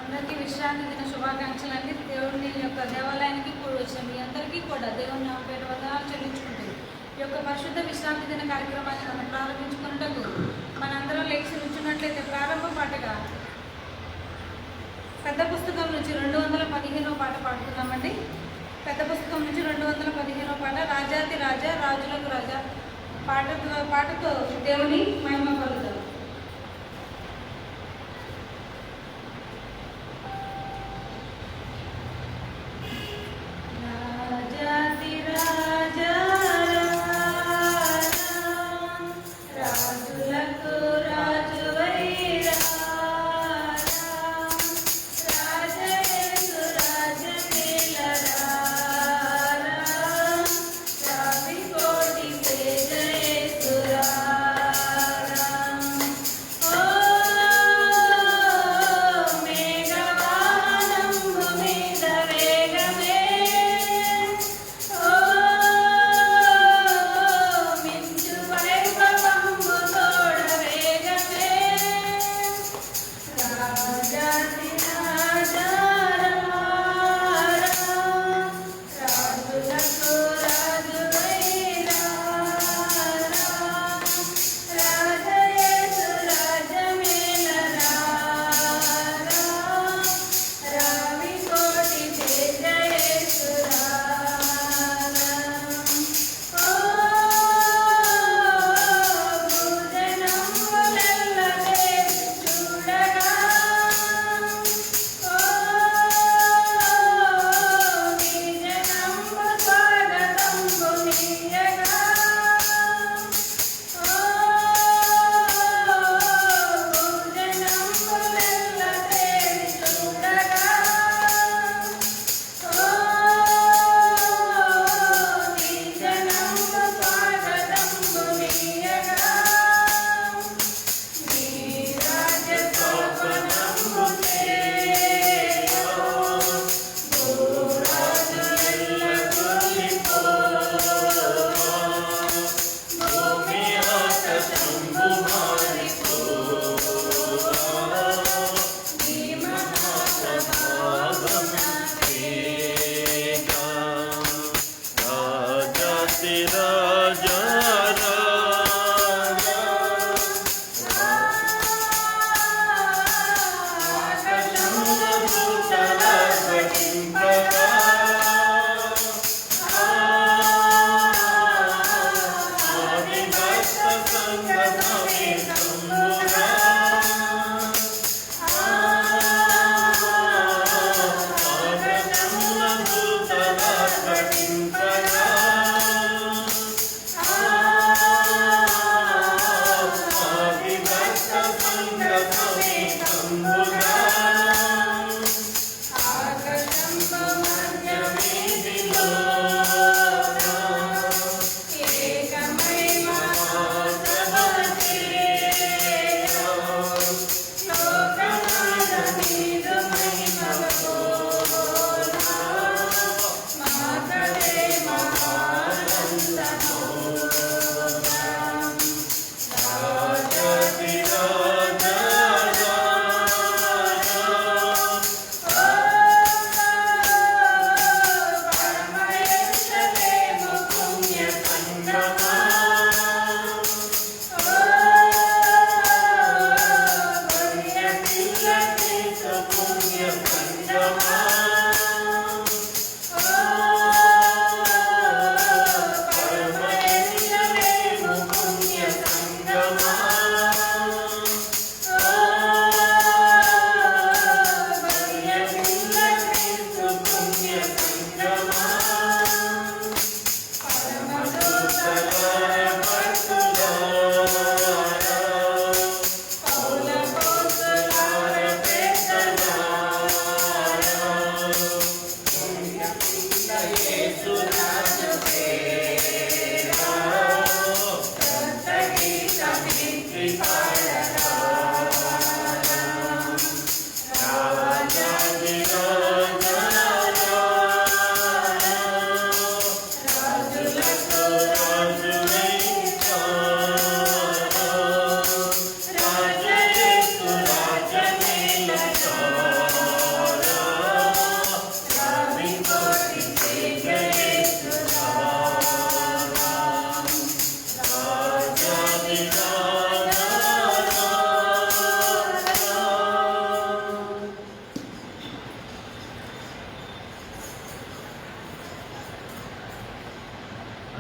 అందరికీ విశ్రాంతి దిన శుభాకాంక్షలన్నీ. దేవుని యొక్క దేవాలయానికి కూడి వచ్చిన మీ అందరికీ కూడా దేవుని పేట వందనాలు చెల్లించుకుంటుంది. ఈ యొక్క పరిశుద్ధ విశ్రాంతి దిన కార్యక్రమాన్ని మనం ప్రారంభించుకున్నట్టు మనందరం లేచి నుంచున్నట్లయితే ప్రారంభ పాటగా పెద్ద పుస్తకం నుంచి 215వ పాట పాడుతున్నామండి. పెద్ద పుస్తకం నుంచి 215వ పాట, రాజాతి రాజా రాజులకు రాజా పాటతో దేవుని మహిమ పలుకుతాం.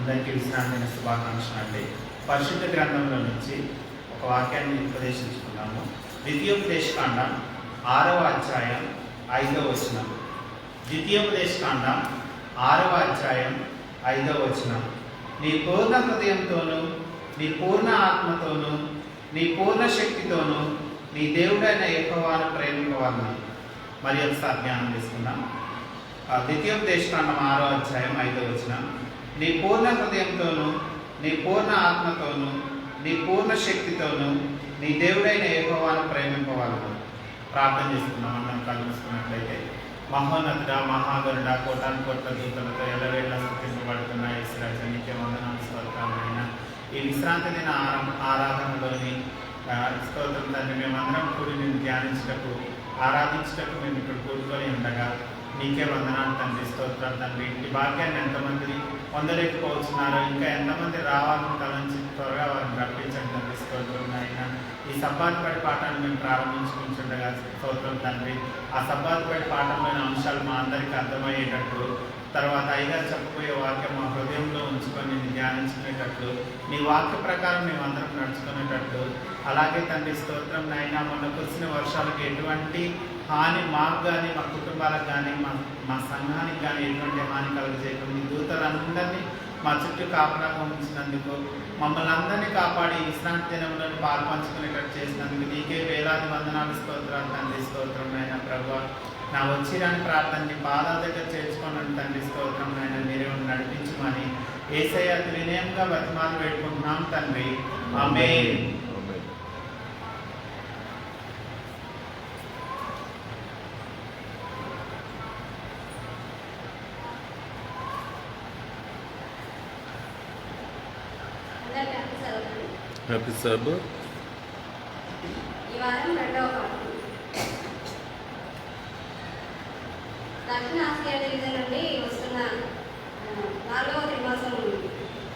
అందరికీ విశ్రాంతి శుభాకాంక్షలు అండి. పరిశుద్ధ గ్రంథంలో నుంచి ఒక వాక్యాన్ని ఉపదేశించుకున్నాము. ద్వితీయోపదేశకాండం 6వ అధ్యాయం 5వ వచనం. ద్వితీయోపదేశకాండం 6వ అధ్యాయం 5వ వచనం. నీ పూర్ణ హృదయంతోనూ, నీ పూర్ణ ఆత్మతోనూ, నీ పూర్ణ శక్తితోనూ నీ దేవుడైన యెహోవాను ప్రేమింపవలెను. మరి ఒకసారి ధ్యానం తీసుకుందాం. ద్వితీయోపదేశకాండం 6వ అధ్యాయం 5వ వచనం. నీ పూర్ణ హృదయంతోనూ, నీ పూర్ణ ఆత్మతోనూ, నీ పూర్ణ శక్తితోనూ నీ దేవుడైన యెహోవాను ప్రేమింపవలెను. ప్రార్థన చేసుకున్నాం. మనం కలుసుకున్నట్లయితే, మహోన్నతుడ, మహాగరుడ, కోటాను కోట్ల దూతలతో ఎల్లవేళ స్తుతింపబడుతున్న యేసురాజా, నీకే వందనాలు, స్తోత్రాలైన ఈ విశ్రాంతి దిన ఆరాధనలోని స్తోత్రం తండ్రి, మేమందరం కూడి నేను ధ్యానించటకు, ఆరాధించటకు మేము ఇక్కడ కూడుకొని ఉండగా నీకే వందనాలు తండ్రి, స్తోత్రాలు తండ్రి. ఈ భాగ్యాన్ని ఎంతమంది పొందలేకపోతున్నారో, ఇంకా ఎంతమంది రావాలని తలంచి త్వరగా వారిని రప్పించండి తండ్రి, స్తోత్రం అయినా. ఈ సబ్బాతుపడి పాఠాన్ని మేము ప్రారంభించుకుంటుండగా స్తోత్రం తండ్రి, ఆ సబ్బాతుపడి పాఠంలోని అంశాలు మా అందరికీ అర్థమయ్యేటట్లు, తర్వాత అయ్యగారు చెప్పబోయే వాక్యం మా హృదయంలో ఉంచుకొని నేను ధ్యానించుకునేటట్లు, నీ వాక్య ప్రకారం మేమందరం నడుచుకునేటట్లు, అలాగే తండ్రి స్తోత్రం నాయన, మొన్న కురిసిన వర్షాలకు ఎటువంటి హాని మాకు కానీ, మా కుటుంబాలకు కానీ, మా సంఘానికి కానీ ఎటువంటి హాని కలుగజేయకుండా మీ దూతలందరినీ మా చుట్టూ కాపలాగా ఉంచినందుకు, మమ్మల్ని అందరినీ కాపాడి విశ్రాంతి దినంలో పాల్పంచుకునేటట్టు చేసినందుకు నీకే వేలాది వందనాలు, స్తోత్రాలు తండ్రి, స్తోత్రం నాయన. ప్రభువా, నా వచ్చిరాని ప్రార్థనని పాదాల దగ్గర చేర్చుకోండి తండ్రి, స్తోత్రం నాయన. మీరే నడిపించమని యేసయ్య వినయంగా బతిమాలు పెట్టుకుంటున్నాం తండ్రి, ఆమేన్. హ్యాపీ సాబర్. ఈ వారం రెండవ పాఠం. దక్షిణ ఆసియా దేశం నుండి వస్తున్న 4వ త్రిమాసం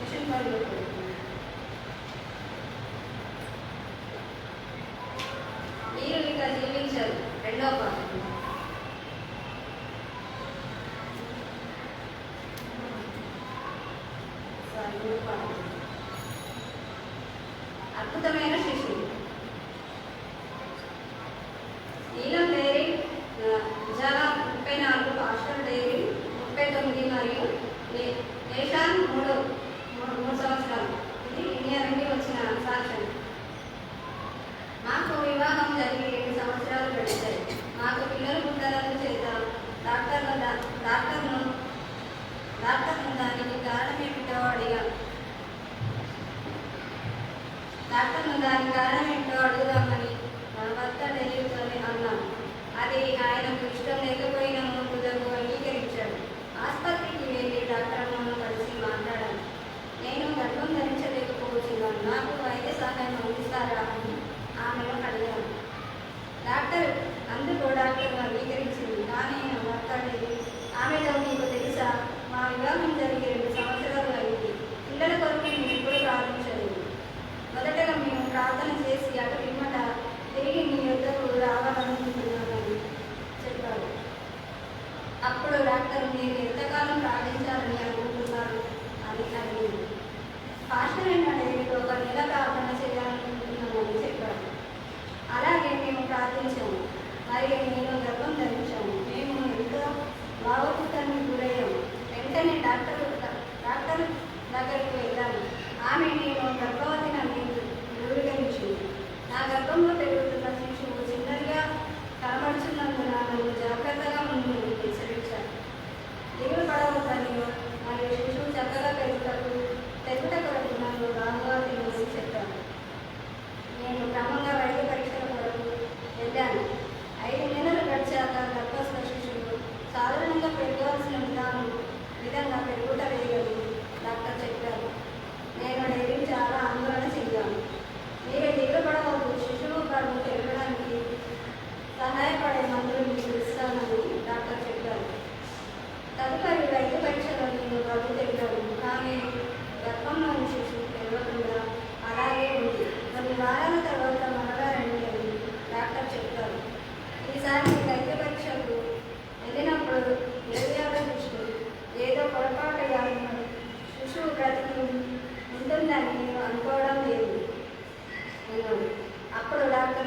మిషన్ పనులు. మీరు ఇక జీవించారు. రెండవ పాఠం. అద్భుతమైన శిశువు. నీలం డైరీ జలా 34, పాస్టర్ డైరీ 39 మరియు నేషాన్ 3 సంవత్సరాలు. ఇది ఇండియా నుండి వచ్చిన సాక్ష్యం. మాకు వివాహం జరిగి 7 సంవత్సరాలు గడిచాయి. మాకు పిల్లలు పుట్టాలని చేత డాక్టర్ను దానికి కారణం ఏమిటో అడిగాను. డాక్టర్ను దానికి కారణం ఏంటో అడుగుదామని నా భర్త డెలివరీ అన్నాను. అది ఆయనకు ఇష్టం లేకపోయినా కుదరకు అంగీకరించాడు. ఆసుపత్రికి వెళ్ళి డాక్టర్ను కలిసి మాట్లాడాను. నేను గర్భం ధరించలేకపోతున్నాను, నాకు వైద్య సహాయం అందిస్తారా అని ఆమెను అడిగాను. అందుకు డాక్టర్ అంగీకరించింది. కానీ నా భర్త ఆమెతో, మీకు తెలుసా, మా వివాహం జరిగి 2 సంవత్సరాలు అయింది. పిల్లల కొరకు నేను ఎప్పుడు ప్రార్థించలేదు. మొదటగా మేము ప్రార్థన చేసి అటు పిమ్మట తిరిగి మీ యొద్దకు రావాలనుకుంటున్నానని చెప్పారు. అప్పుడు డాక్టర్, మీరు ఎంతకాలం ప్రార్థించాలని అనుకుంటున్నారు అని అడిగింది. పాస్టర్ డైరీలో 1 నెల ప్రార్థన చేయాలనుకుంటున్నామని చెప్పారు. అలాగే మేము ప్రార్థించాము. మరియు నేను గర్భం ధరించాము. మేము ఎంతో భావోద్వేగానికి గురయ్యాము. వెంటనే డాక్టర్ దగ్గరికి వెళ్ళాను. ఆమె నేను గర్భవతిని అని ధృవీకరించింది. నా గర్భంలో పెరుగుతున్న శిశువు చిన్నగా కనబడుచున్నందున నన్ను జాగ్రత్తగా ముందు హెచ్చరించారు. దిగులు పడవద్దని మరియు శిశువు చక్కగా పెరుగుట కొరకు నన్ను బాగా తినమని చెప్పాను. నేను క్రమంగా వైద్య పరీక్షల కొరకు వెళ్ళాను. 5 నెలలు గడిచాక గర్భస్థ శిశువు సాధారణంగా పెరగాల్సిన విధంగా పెరుగుట లేదని డాక్టర్ చెప్పారు. నేను డైరీ చాలా ఆందోళన చెందాను. మీరు దిగులు పడవద్దు, శిశువు బరువు పెరగడానికి సహాయపడే మందులు మీకు ఇస్తానని డాక్టర్ చెప్పారు. తదుపరి వైద్య పరీక్షలో నేను బరువు పెరిగాను. కానీ గర్భంలోని శిశువు పెరగకుండా అలాగే ఉంది. కొన్ని వారాల తర్వాత మరలా రండి అని డాక్టర్ చెప్పారు. ఈసారి వైద్య పరీక్షకు వెళ్ళినప్పుడు 20వ శిశువు ఏదో పొరపాటుగా శిశువు బ్రతికి ఉంటుందని నేను అనుకోవడం లేదు అన్నాడు. అప్పుడు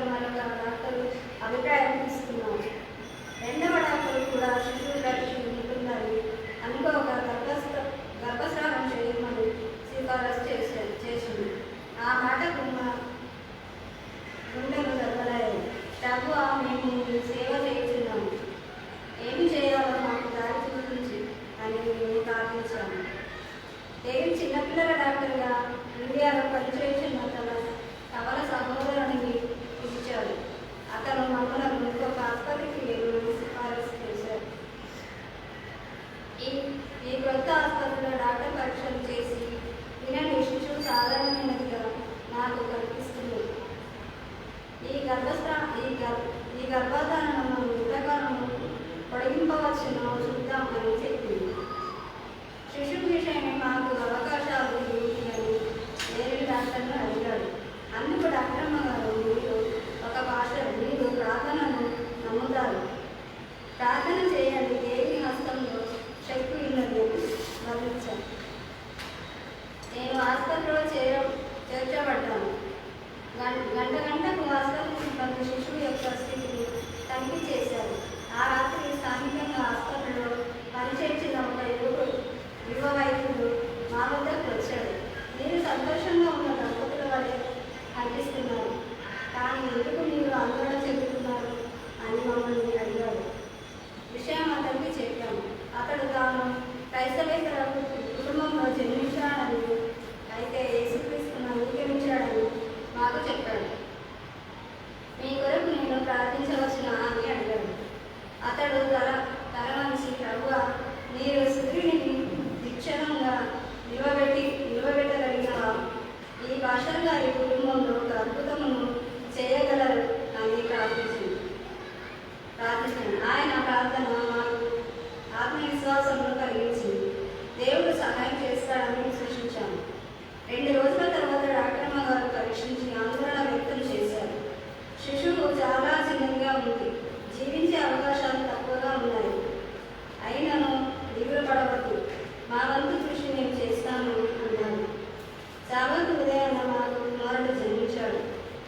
మరొక డాక్టర్ అభిప్రాయం తీసుకున్నాడు. రెండవ డాక్టర్ కూడా శిశువు బ్రతికి ఉంటుందని అనుకోక గర్భస్రావం చేయమని సిఫారసు చేసింది. ఆ మాటకు మా గుండెలు దెబ్బలయ్యాయి. ప్రభువా, మేము సేవ చేస్తున్నాము, ఏమి చేయాలో మాకు దారి చూపించి అని మేము ప్రార్థించాము. డేవిడ్ చిన్నపిల్లల డాక్టర్గా ఇండియాలో పనిచేసిన తన సహోదరునికి పిలిచాడు. అతను మమ్మల్ని ఇంకొక ఆసుపత్రికి వెళ్ళమని సిఫారసు చేశారు. ఈ కొత్త ఆసుపత్రిలో డాక్టర్ పరీక్షలు చేసి వినని శిశువు సాధారణమైనదిగా నాకు కనిపిస్తుంది. ఈ గర్భధారణను ఇంతకాలము పొడిగింపవచ్చును చూద్దామని చెప్పింది. శిశువు విషయమే మాకు అవకాశాలు ఏంటి అని వేరే డాక్టర్ను అడిగాడు. అందుకు డాక్టర్మ గారు, మీరు ప్రార్థనను నమ్ముతారు, ప్రార్థన చేయండి, దేవుని హస్తంలో శక్తి ఉన్నది అని వర్ణించాను. నేను ఆసుపత్రిలో చేర్చబడ్డాను. గంటకు ఆసుపత్రి సిబ్బంది శిశువు యొక్క స్థితిని తనిఖీ చేశారు. ఆ రాత్రి స్థానికంగా ఆసుపత్రిలో పనిచేసిన ఒక యువ వైద్యుడు మా వద్దకు వచ్చాడు. మీరు సంతోషంగా ఉన్న దంపతుల వలె అనిపిస్తున్నారు, కానీ ఎందుకు మీరు ఆందోళన చెందుతున్నారు అని మమ్మల్ని అడిగాడు. విషయం అతనికి చెప్పాము. అతడు తాను క్రైస్తవేతర కుటుంబంలో జన్మించాడని, అయితే యేసుక్రీస్తును అంగీకరించాడని మాకు చెప్పాడు. మీ కొరకు నేను ప్రార్థించవచ్చునా అని అడిగాడు. అతడు తల వంచి, ప్రభువా, మీరు సూర్యుడిని నిశ్చలంగా నిలబెట్టగలిగిన ఈ భాషల్ గారి కుటుంబంలో ఒక అద్భుతమును చేయగలరు అని ప్రార్థించాను. ఆయన ప్రార్థన మాకు ఆత్మవిశ్వాసమును కలిగించింది. దేవుడు సహాయం చేస్తాడని విశ్వసించాము. 2 రోజుల తర్వాత డాక్టర్మ గారు పరీక్షించి ఆందోళన వ్యక్తం చేశారు. శిశువు చాలా చిన్నదిగా ఉంది, జీవించే అవకాశాలు తక్కువగా ఉన్నాయి. అయినను దిగులు పడవద్దు, మా వంతు కృషి నేను చేస్తాను అన్నాను. సావంతు ఉదయాన్న మాకు కుమారుడు జన్మించాడు.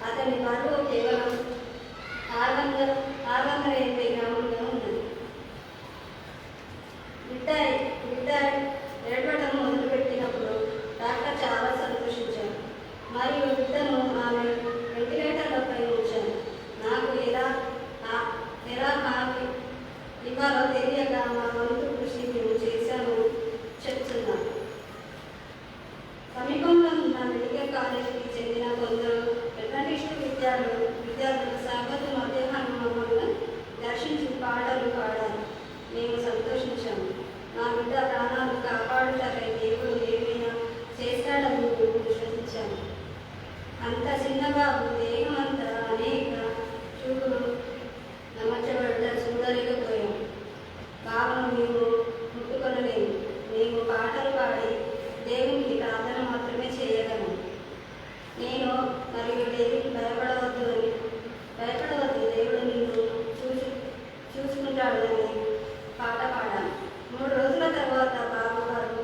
అతని బరువు కేవలం 680 గ్రాములుగా ఉన్నది. బిడ్డ ఏడవడం మొదలుపెట్టినప్పుడు డాక్టర్ చాలా సంతోషించారు మరియు బిడ్డను ఆమె వెంటిలేటర్లపై ఉంచారు. నాకు ఎలా ఇవాళ తెలియక మా వంతు కృషి మేము చేశామని చెప్తున్నాం. సమీపంలో ఉన్న మెడికల్ కాలేజీకి చెందిన కొందరు అడ్వెంటిస్ట్ విద్యార్థులు సాబతు మధ్యాహ్నం మమ్మల్ని దర్శించి పాటలు పాడారు. మేము సంతోషించాము. మా బిడ్డ ప్రాణాలు కాపాడుటకై దేవుడు ఏమైనా చేస్తాడని మేము విశ్వసించాము. అంత చిన్నబాబు దేహమంతా అనేక చూపులు నమర్చబడ్డ చూడలేకపోయాము. బాబును మేము ముట్టుకొనలేము. మేము పాటలు పాడి దేవునికి ప్రార్థన మాత్రమే చేయగలము. నేను మరియు దేవునికి భయపడవద్దు, దేవుడు నిన్ను చూసుకుంటాడు అని పాట పాడాను. 3 రోజుల తర్వాత బాబు గారు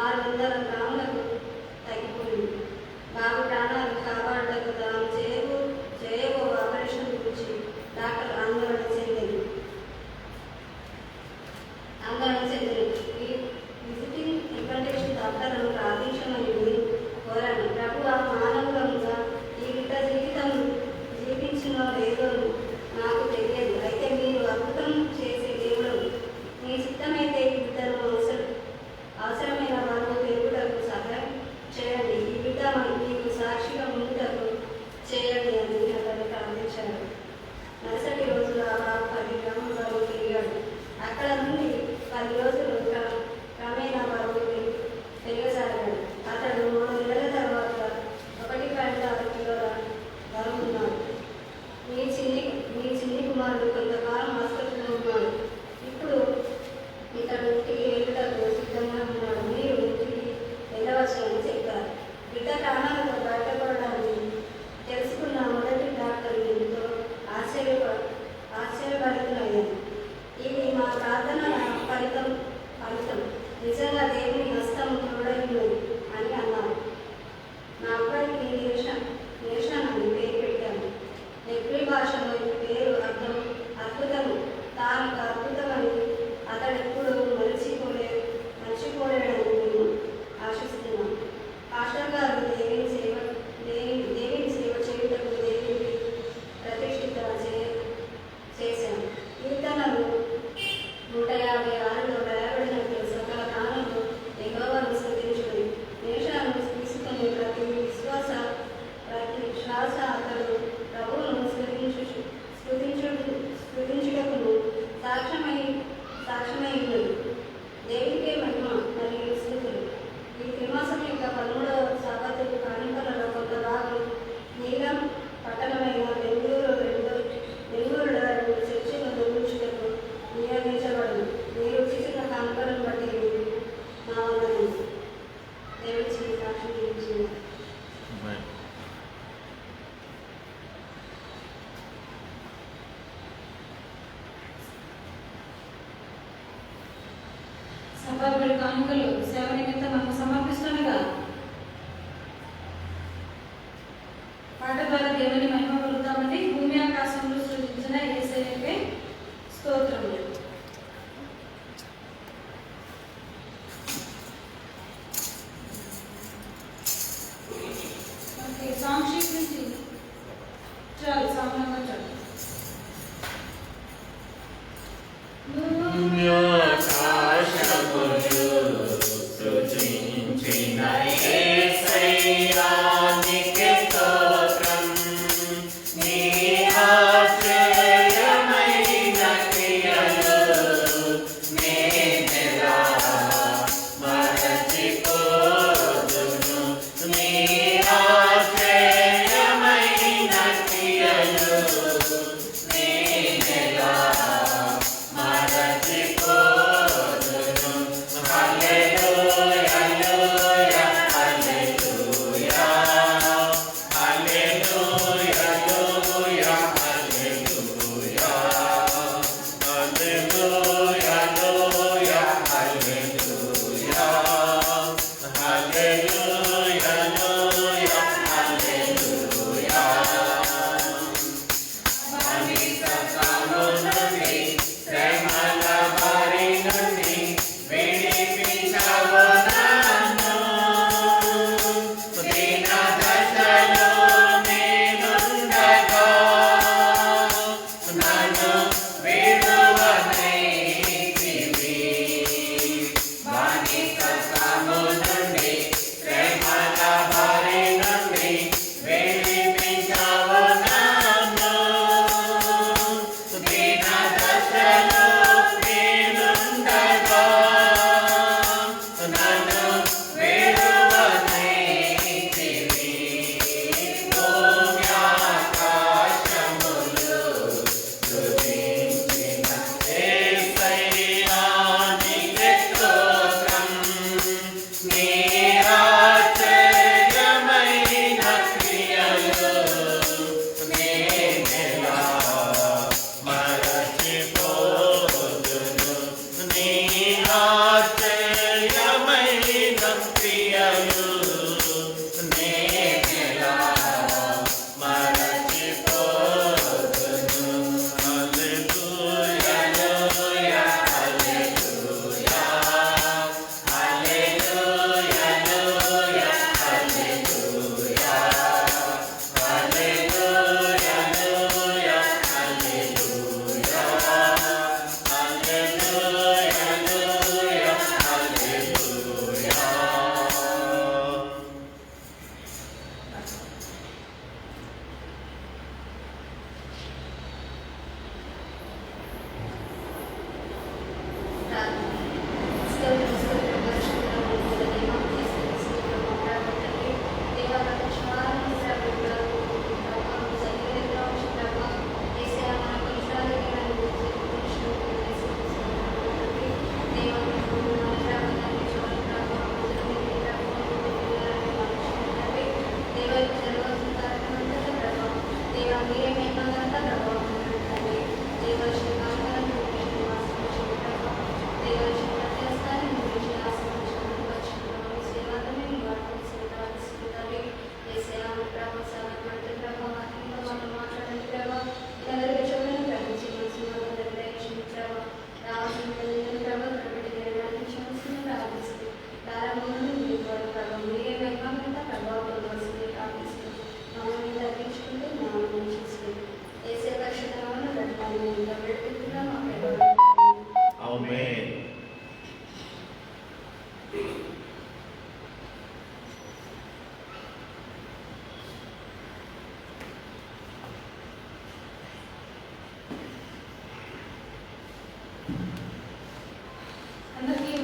600 గ్రాములకు తగ్గిపోయింది. బాబు ప్రాణాలు కాపాడటకు తాను బైబిల్ కానుకలు సేవ నిమిత్తం మనం సమర్పిస్తుండగా పాట ద్వారా దేవుని మహిమ పొందుతామని భూమి ఆకాశంలో సృష్టించిన యేసయ్యకే స్తోత్రములు. సాంగ్ షీట్ నుంచి చాలు సామాన్యంగా చాలు.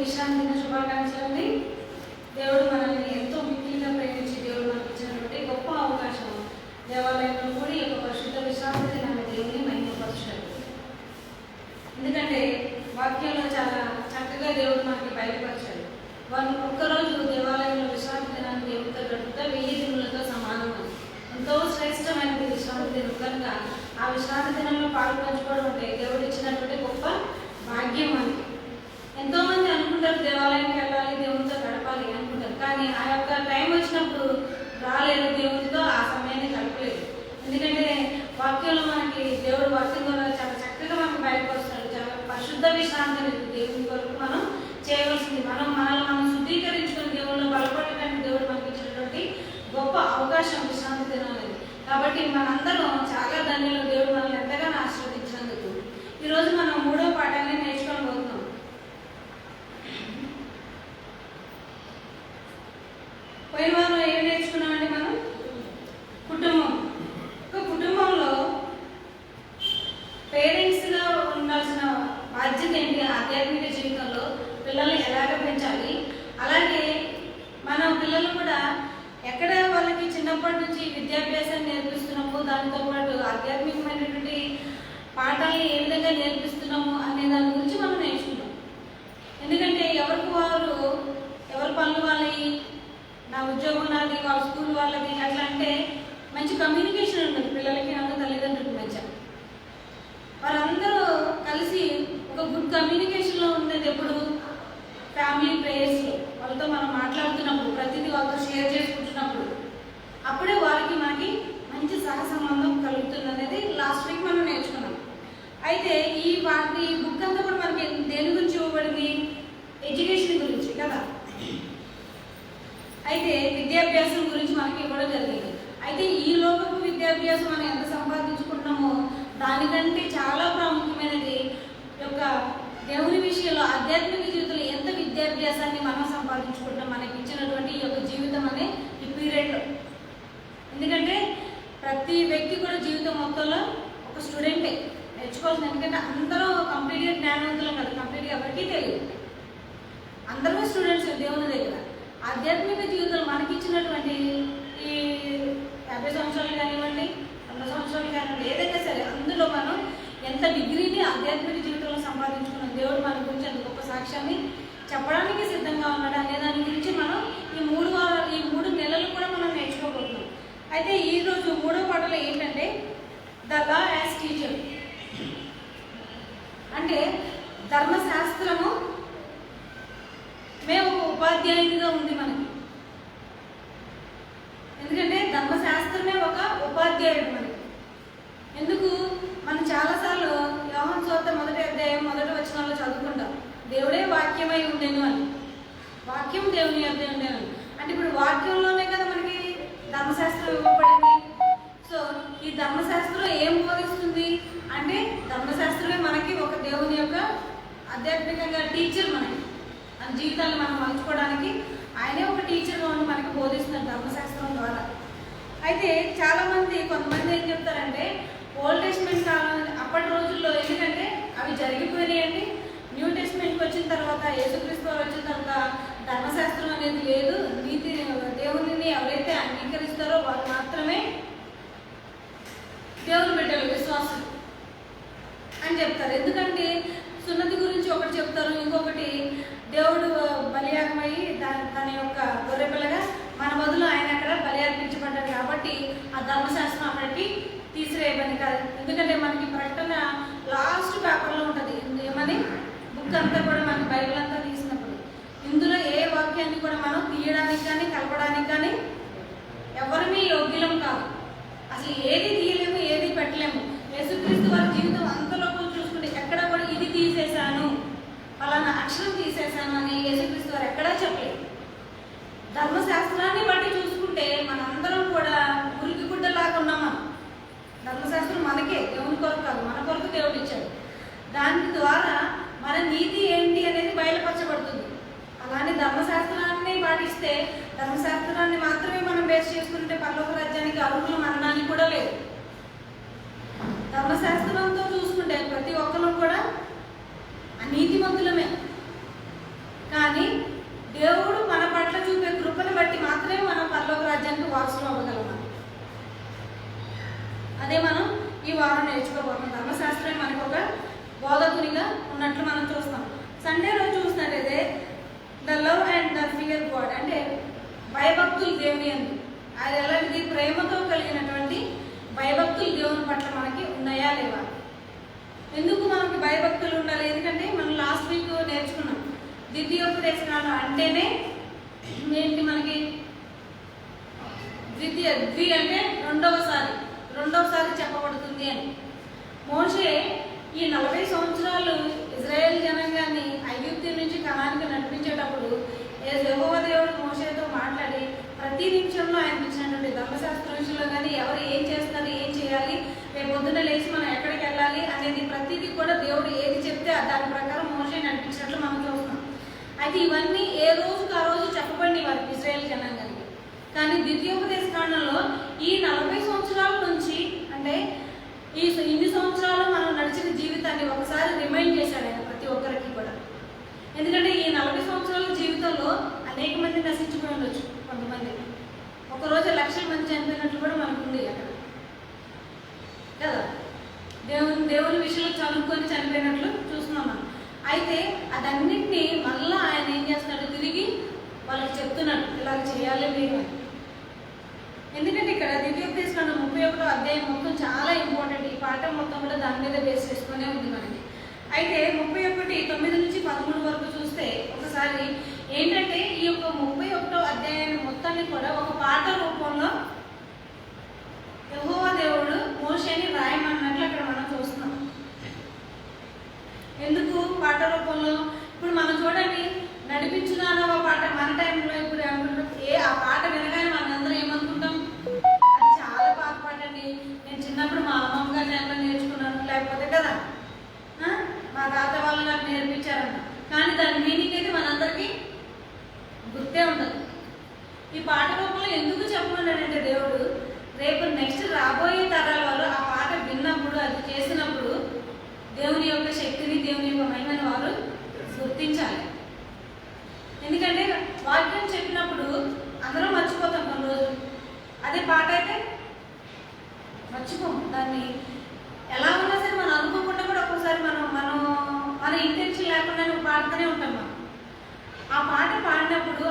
విశ్రాంతి దిన శుభాకాంక్షలండి. దేవుడు మనల్ని ఎంతో మిక్కిలిగా ప్రేమించి దేవుడు మనకు ఇచ్చినటువంటి గొప్ప అవకాశం దేవాలయంలో కూడి ఒక పరిశుద్ధ విశ్రాంతి దినాన్ని దేవుని మహిమపరచాలి. ఎందుకంటే వాక్యంలో చాలా చక్కగా దేవుడు మనకి బయలుపరచాడు. వాళ్ళు ఒక్కరోజు దేవాలయంలో విశ్రాంతి దినాన్ని దేవుడితో గడుపుతా 1000 దినులతో సమానం. ఎంతో శ్రేష్టమైనది విశ్రాంతి దినం కనుక ఆ విశ్రాంతి దినంలో పాలు పంచుకోవడం అంటే దేవుడు ఇచ్చినటువంటి గొప్ప భాగ్యం మనకి. ఎంతోమంది అనుకుంటారు దేవాలయం రాలేదు, దేవునితో ఆ సమయాన్ని గడపలేదు. ఎందుకంటే వాక్యంలో మనకి దేవుడు వాక్యం ద్వారా చాలా చక్కగా మనకు బయటపరుస్తాడు. చాలా పరిశుద్ధ విశ్రాంతి అనేది దేవుని కొరకు మనం చేయవలసింది. మనల్ని మనం శుద్ధీకరించుకుని దేవుళ్ళు బలపడటానికి దేవుడు మనకి ఇచ్చినటువంటి గొప్ప అవకాశం విశ్రాంతి దినం అనేది. కాబట్టి మనందరం చాలా ధన్యులు, దేవుడు మనల్ని ఎంతగానో ఆశీర్వదించినందుకు. ఈరోజు మనం 3వ పాఠాన్ని నేర్చుకోబోతున్నాం. పోయిన వారం ఏం నేర్చుకున్నామండి మనం? కుటుంబం. ఒక కుటుంబంలో పేరెంట్స్గా ఉండాల్సిన బాధ్యత ఏంటి? ఆధ్యాత్మిక జీవితంలో పిల్లల్ని ఎలాగ పెంచాలి, అలాగే మన పిల్లలు కూడా ఎక్కడ వాళ్ళకి చిన్నప్పటి నుంచి విద్యాభ్యాసాన్ని నేర్పిస్తున్నాము, దానితో పాటు ఆధ్యాత్మికమైనటువంటి పాఠాలని ఏ విధంగా నేర్పిస్తున్నాము అనే దాని గురించి మనం నేర్చుకుంటాం. ఎందుకంటే ఎవరికి వారు ఎవరి పనులు వాళ్ళవి, నా ఉద్యోగం నాది, వాళ్ళ స్కూల్ వాళ్ళది, అట్లా అంటే మంచి కమ్యూనికేషన్ ఉంటుంది పిల్లలకి అన్న తల్లిదండ్రులకి మధ్య. వారందరూ కలిసి ఒక గుడ్ కమ్యూనికేషన్లో ఉండేది ఎప్పుడు? ఫ్యామిలీ ప్రేయర్స్లో వాళ్ళతో మనం మాట్లాడుతున్నప్పుడు, ప్రతిదీ వాళ్ళతో షేర్ చేసుకుంటున్నప్పుడు, అప్పుడే వారికి మనకి మంచి సహసంబంధం కలుగుతుంది అనేది లాస్ట్ వీక్ మనం నేర్చుకున్నాం. అయితే ఈ బుక్ అంతా కూడా మనకి దేని గురించి ఇవ్వబడింది? ఎడ్యుకేషన్ గురించి కదా. అయితే విద్యాభ్యాసం గురించి మనకి ఇవ్వడం జరిగింది. అయితే ఈ లోకపు విద్యాభ్యాసం మనం ఎంత సంపాదించుకుంటున్నామో దానికంటే చాలా ప్రాముఖ్యమైనది యొక్క దేవుని విషయంలో ఆధ్యాత్మిక జీవితంలో ఎంత విద్యాభ్యాసాన్ని మనం సంపాదించుకుంటాం మనకి ఇచ్చినటువంటి ఈ యొక్క జీవితం అనే ఈ పీరియడ్లో. ఎందుకంటే ప్రతి వ్యక్తి కూడా జీవితం మొత్తంలో ఒక స్టూడెంటే నేర్చుకోవాల్సింది. ఎందుకంటే అందరూ కంప్లీట్గా జ్ఞానవంతులం కదా, కంప్లీట్గా ఎవరికీ తెలియదు. అందరూ స్టూడెంట్స్ దేవుని దగ్గర. ఆధ్యాత్మిక జీవితంలో మనకి ఇచ్చినటువంటి ఈ 50 సంవత్సరాలు కానివ్వండి, 100 సంవత్సరాలు కానివ్వండి, ఏదైనా సరే అందులో మనం ఎంత డిగ్రీని ఆధ్యాత్మిక జీవితంలో సంపాదించుకున్నాం, దేవుడు మన గురించి అంత గొప్ప సాక్ష్యాన్ని చెప్పడానికి సిద్ధంగా ఉన్నాడు అనే దాని గురించి మనం ఈ 3 నెలలు కూడా మనం నేర్చుకోబోతున్నాం. అయితే ఈరోజు 3వ పాఠంలో ఏంటంటే ద లా యాజ్ టీచర్. అంటే ధర్మశాస్త్రము మేము ఒక ఉపాధ్యాయునిగా ఉంది మనకి. ఎందుకంటే ధర్మశాస్త్రమే ఒక ఉపాధ్యాయుడు మనకి. ఎందుకు? మనం చాలాసార్లు యోహాను సువార్త 1వ అధ్యాయం 1వ వచనంలో చదువుకుంటాం, దేవుడే వాక్యమై ఉండేను అని. వాక్యం దేవుని యొద్ద ఉండేను అంటే ఇప్పుడు వాక్యంలోనే కదా మనకి ధర్మశాస్త్రం ఇవ్వబడింది. సో ఈ ధర్మశాస్త్రం ఏం బోధిస్తుంది అంటే ధర్మశాస్త్రమే మనకి ఒక దేవుని యొక్క ఆధ్యాత్మికంగా టీచర్. మనకి మన జీవితాన్ని మనం మలుచుకోవడానికి ఆయనే ఒక టీచర్గా ఉండి మనకి బోధిస్తున్నారు ధర్మశాస్త్రం ద్వారా. అయితే కొంతమంది ఏం చెప్తారంటే ఓల్డ్ టెస్ట్మెంట్ కాలం అప్పటి రోజుల్లో, ఎందుకంటే అవి జరిగిపోయినాయండి. న్యూ టెస్ట్మెంట్కి వచ్చిన తర్వాత, యేసుక్రీస్తు వచ్చిన తర్వాత ధర్మశాస్త్రం అనేది లేదు. నీతి దేవుని ఎవరైతే అంగీకరిస్తారో వాళ్ళు మాత్రమే దేవుని బిడ్డలు, విశ్వాసులు అని చెప్తారు. ఎందుకంటే సున్నతి గురించి ఒకటి చెప్తారు, ఇంకొకటి దేవుడు బలియాగమయ్యి తన యొక్క గొర్రెపిల్లగా మన బదులు ఆయన అక్కడ బలి అర్పించబడ్డాడు. కాబట్టి ఆ ధర్మశాస్త్రం అక్కడికి తీసివేయబడి కాదు. ఎందుకంటే మనకి ప్రకటన లాస్ట్ పేపర్లో ఉంటుంది ఏమని, బుక్ అంతా కూడా మనకి బైబిల్ అంతా తీసినప్పుడు ఇందులో ఏ వాక్యాన్ని కూడా మనం తీయడానికి కానీ కలపడానికి కానీ ఎవరిమీ యోగ్యులం కాదు. అసలు ఏది తీయలేము, ఏది పెట్టలేము. యేసుక్రీస్తు వారి జీవితం అంతలో చూసుకుంటే ఎక్కడ కూడా ఇది తీసేశాను, ఫలానా అక్షరం తీసేశాను అని యేసుక్రీస్తు వారు ఎక్కడా చెప్పలేదు. ధర్మశాస్త్రాన్ని బట్టి చూసుకుంటే మనందరం కూడా ఉరికి గుడ్డలాగా ఉన్నాం. మనం ధర్మశాస్త్రం మనకే, దేవుని కొరకు కాదు, మన కొరకు దేవుడు ఇచ్చాడు. దాని ద్వారా మన నీతి ఏంటి అనేది బయలుపరచబడుతుంది. అలానే ధర్మశాస్త్రాన్ని పాటిస్తే, ధర్మశాస్త్రాన్ని మాత్రమే మనం బేస్ చేసుకుంటే పరలోక రాజ్యానికి అర్హులం అనడానికి కూడా లేదు. ధర్మశాస్త్రంతో చూసుకుంటే ప్రతి ఒక్కరు కూడా నీతిమంతులమే. కానీ దేవుడు మన పట్ల చూపే కృపను బట్టి మాత్రమే మనం పరలోక రాజ్యానికి వారసులు అవ్వగలం. అదే మనం ఈ వారం నేర్చుకోబోతున్నాం. ధర్మశాస్త్రం మనకు ఒక బోధకునిగా ఉన్నట్లు మనం చూస్తాం. సండే రోజు చూసినట్లయితే the love and the fear God, అంటే భయభక్తులు దేవుని యందు. అది ఎలాంటిది? ప్రేమతో కలిగినటువంటి భయభక్తులు దేవుని పట్ల మనకి ఉన్నాయా లేవా? ఎందుకు మనకి భయభక్తులు ఉండాలి? ఎందుకంటే మనం లాస్ట్ వీక్ నేర్చుకున్నాం, ద్వితీయోపదేశకాండం అంటేనే ఏంటి? మనకి ద్వి అంటే రెండవసారి చెప్పబడుతుంది అని. మోషే ఈ 40 సంవత్సరాలు ఇజ్రాయేల్ జనాంగాన్ని ఐగుప్తు నుంచి కనానికి నడిపించేటప్పుడు యెహోవా దేవుడు మోషేతో మాట్లాడి ప్రతి నిమిషంలో ఆయన ఇచ్చినటువంటి ధర్మశాస్త్ర విషయంలో కానీ ఎవరు ఏం చేస్తున్నారు, ఏం చేయాలి, రేపు పొద్దున్న లేచి మనం ఎక్కడికి వెళ్ళాలి అనేది ప్రతిదీ కూడా దేవుడు ఏది చెప్తే దాని ప్రకారం మోషే నడిపించినట్లు మనం చూస్తున్నాం. అయితే ఇవన్నీ ఏ రోజుకు ఆ రోజు చెప్పబడి వారికి ఇజ్రాయేల్ జనాంగానికి. కానీ ద్వితీయోపదేశ కాండంలో ఈ 40 సంవత్సరాల నుంచి అంటే ఇన్ని సంవత్సరాలు మనం నడిచిన జీవితాన్ని ఒకసారి రిమైండ్ చేశాడు ఆయన ప్రతి ఒక్కరికి కూడా. ఎందుకంటే ఈ 40 సంవత్సరాల జీవితంలో అనేక మంది నశించిపోయి ఉండొచ్చు. కొంతమంది ఒకరోజు లక్షల మంది చనిపోయినట్లు కూడా మనకు ఉంది అక్కడ కదా. దేవుని విషయంలో చదువుకొని చనిపోయినట్లు చూస్తున్నాం మనం. అయితే అదన్నింటినీ మళ్ళీ ఆయన ఏం చేస్తున్నాడు, తిరిగి వాళ్ళకి చెప్తున్నాడు ఇలా చేయాలి మీరు అని. ఎందుకంటే ఇక్కడ ద్వితీయోపదేశ కాండం 31వ అధ్యాయం మొత్తం చాలా ఇంపార్టెంట్. ఈ పాఠం మొత్తం కూడా దాని మీద బేస్ చేసుకునే ఉంది మనకి. అయితే 31:9 నుంచి 13 వరకు చూస్తే ఒకసారి ఏంటంటే ఈ యొక్క 31వ అధ్యాయాన్ని మొత్తాన్ని కూడా ఒక పాట రూపంలో యెహోవా దేవుడు మోషేని రాయమన్నట్లు అక్కడ మనం చూస్తున్నాం. ఎందుకు పాట రూపంలో? ఇప్పుడు మనం చూడండి, నడిపించుదానవ పాట మన టైంలో ఇప్పుడు ఆ పాట వినగానే మనందరం ఏమనుకుంటాం, అది చాలా పాత పాట అండి, నేను చిన్నప్పుడు మా అమ్మమ్మ గారి టైంలో నేర్చుకున్నాను, లేకపోతే కదా మా తాత వాళ్ళు నాకు నేర్పించారన్న. కానీ దాని మీనింగ్ అయితే మనందరికీ గుర్తే ఉండదు. ఈ పాట రూపంలో ఎందుకు చెప్పమన్నాడంటే దేవుడు రేపు నెక్స్ట్ రాబోయే తరాల వాళ్ళు ఆ పాట విన్నప్పుడు, అది చేసినప్పుడు దేవుని యొక్క శక్తిని, దేవుని యొక్క మహిమని వారు గుర్తించాలి. ఎందుకంటే వాక్యం చెప్పినప్పుడు అందరం మర్చిపోతాం కొన్ని రోజులు. అదే పాట అయితే మర్చిపోము. దాన్ని ఎలా ఉన్నా సరే మనం అనుకోకుండా కూడా ఒక్కోసారి మన ఇంటెన్షన్ లేకుండానే పాడుతూనే ఉంటాం మనం. ఆ పాట పాడినప్పుడు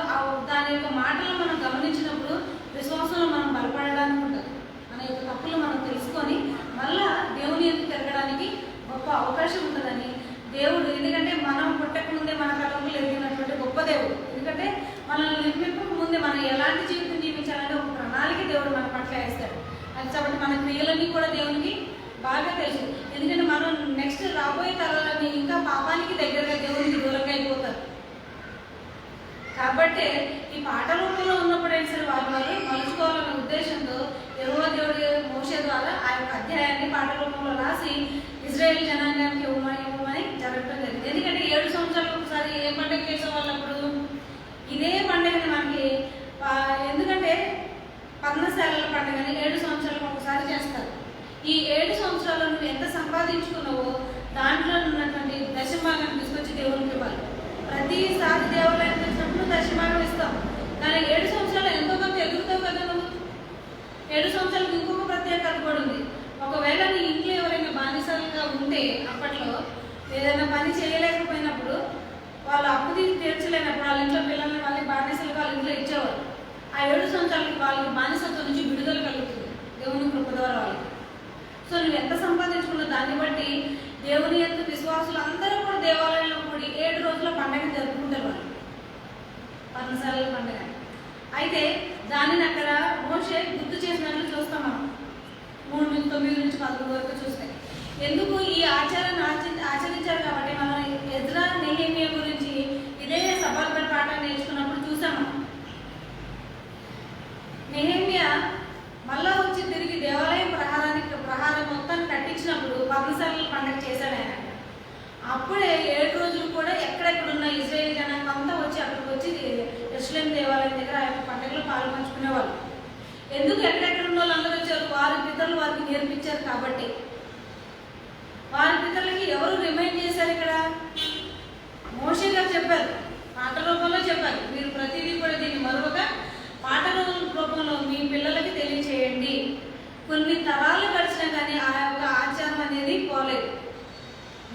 దాని యొక్క మాటలు మనం గమనించినప్పుడు విశ్వాసంలో మనం బలపడడానికి ఉంటుంది. మన యొక్క తప్పులు మనం తెలుసుకొని మళ్ళా దేవుని ఎందుకు తిరగడానికి గొప్ప అవకాశం ఉంటుందని దేవుడు, ఎందుకంటే మనం పుట్టక ముందే మన కళలు ఎదిగినటువంటి గొప్ప దేవుడు. ఎందుకంటే మనల్ని నిర్మింపక ముందే మనం ఎలాంటి జీవితం జీవించాలంటే ఒక ప్రణాళిక దేవుడు మన పట్ల వేస్తాడు. అది కాబట్టి మన క్రియలన్నీ కూడా దేవునికి బాగా తెలుసు. ఎందుకంటే మనం నెక్స్ట్ రాబోయే తరాలని ఇంకా పాపానికి దగ్గరగా దేవునికి దూరంగా అయిపోతారు. కాబట్టి ఈ పాట రూపంలో ఉన్నప్పుడైనా సరే వాళ్ళు మలుచుకోవాలనే ఉద్దేశంతో యెహోవా దేవుడు మోషే ద్వారా ఆ యొక్క అధ్యాయాన్ని పాట రూపంలో రాసి ఇజ్రాయేల్ జనాంగానికి ఇవ్వమని జరగడం జరిగింది. ఎందుకంటే 7 సంవత్సరాలకు ఒకసారి ఏ పండుగ చేసేవాళ్ళు అప్పుడు ఇదే పండుగని మనకి, ఎందుకంటే పర్ణశాలల పండుగని 7 సంవత్సరాలకు ఒకసారి చేస్తారు. ఈ 7 సంవత్సరాలు నువ్వు ఎంత సంపాదించుకున్నావో దాంట్లో ఉన్నటువంటి దశభాగాన్ని తీసుకొచ్చి దేవునికి ఇవ్వాలి. ప్రతిసారి దేవాలయం వచ్చినప్పుడు దశభాగం ఇస్తాం. కానీ 7 సంవత్సరాలు ఎంతో కొంత ఎదుగుతావు కదా నువ్వు. 7 సంవత్సరాలకు ఇంకొక ప్రత్యేకత కూడా ఉంది. ఒకవేళ నీ ఇంట్లో ఎవరైనా బానిసలుగా ఉంటే అప్పట్లో ఏదైనా పని చేయలేకపోయినప్పుడు వాళ్ళు అప్పు తీర్చలేనప్పుడు వాళ్ళ ఇంట్లో పిల్లల్ని మళ్ళీ బానిసలుగా వాళ్ళ ఇంట్లో ఇచ్చేవారు. ఆ 7 సంవత్సరాలకి వాళ్ళకి బానిసత్వం నుంచి విడుదల కలుగుతుంది దేవుని కృప ద్వారా వాళ్ళకి. సో నువ్వు ఎంత సంపాదించుకున్న దాన్ని బట్టి దేవుని యొక్క విశ్వాసులు అందరూ కూడా దేవాలయంలో కూడి 7 రోజుల పండుగ జరుపుకుంటారు వాళ్ళు, పర్ణశాలల పండుగ. అయితే దానిని అక్కడ మోషే గుర్తు చేసినట్లు చూస్తాం మనం 3:9 నుంచి 11 వరకు చూస్తే. ఎందుకు ఈ ఆచారాన్ని ఆచరించారు కాబట్టి మనం ఎజ్రా నెహెమియా గురించి ఇదే సబాల్బర్ పాఠం నేర్చుకున్నప్పుడు చూసాము. నెహెమియా మళ్ళా వచ్చి తిరిగి దేవాలయం ప్రహారం మొత్తాన్ని కట్టించినప్పుడు పర్ణశాలల పండుగ చేశాడు ఆయన. అప్పుడే 7 రోజులు కూడా ఎక్కడెక్కడున్న ఇజ్రాయేల్ జనాంగం అంతా వచ్చి అక్కడికి వచ్చి యెరూషలేం దేవాలయం దగ్గర ఆ యొక్క పండుగలో పాల్పంచుకునేవాళ్ళు. ఎందుకు ఎక్కడెక్కడ ఉన్న వాళ్ళు అందరూ వచ్చారు? వారి పితరులు వారికి నేర్పించారు కాబట్టి. వారి పితరులకి ఎవరు రిమైండ్ చేశారు? ఇక్కడ మోషే గారు చెప్పారు, పాట రూపంలో చెప్పారు. మీరు ప్రతిదీ కూడా దీన్ని మరొక పాట రూపంలో మీ పిల్లలకి తెలియచేయండి. కొన్ని తరాలు గడిచినా కానీ ఆ యొక్క ఆచారం అనేది పోలేదు.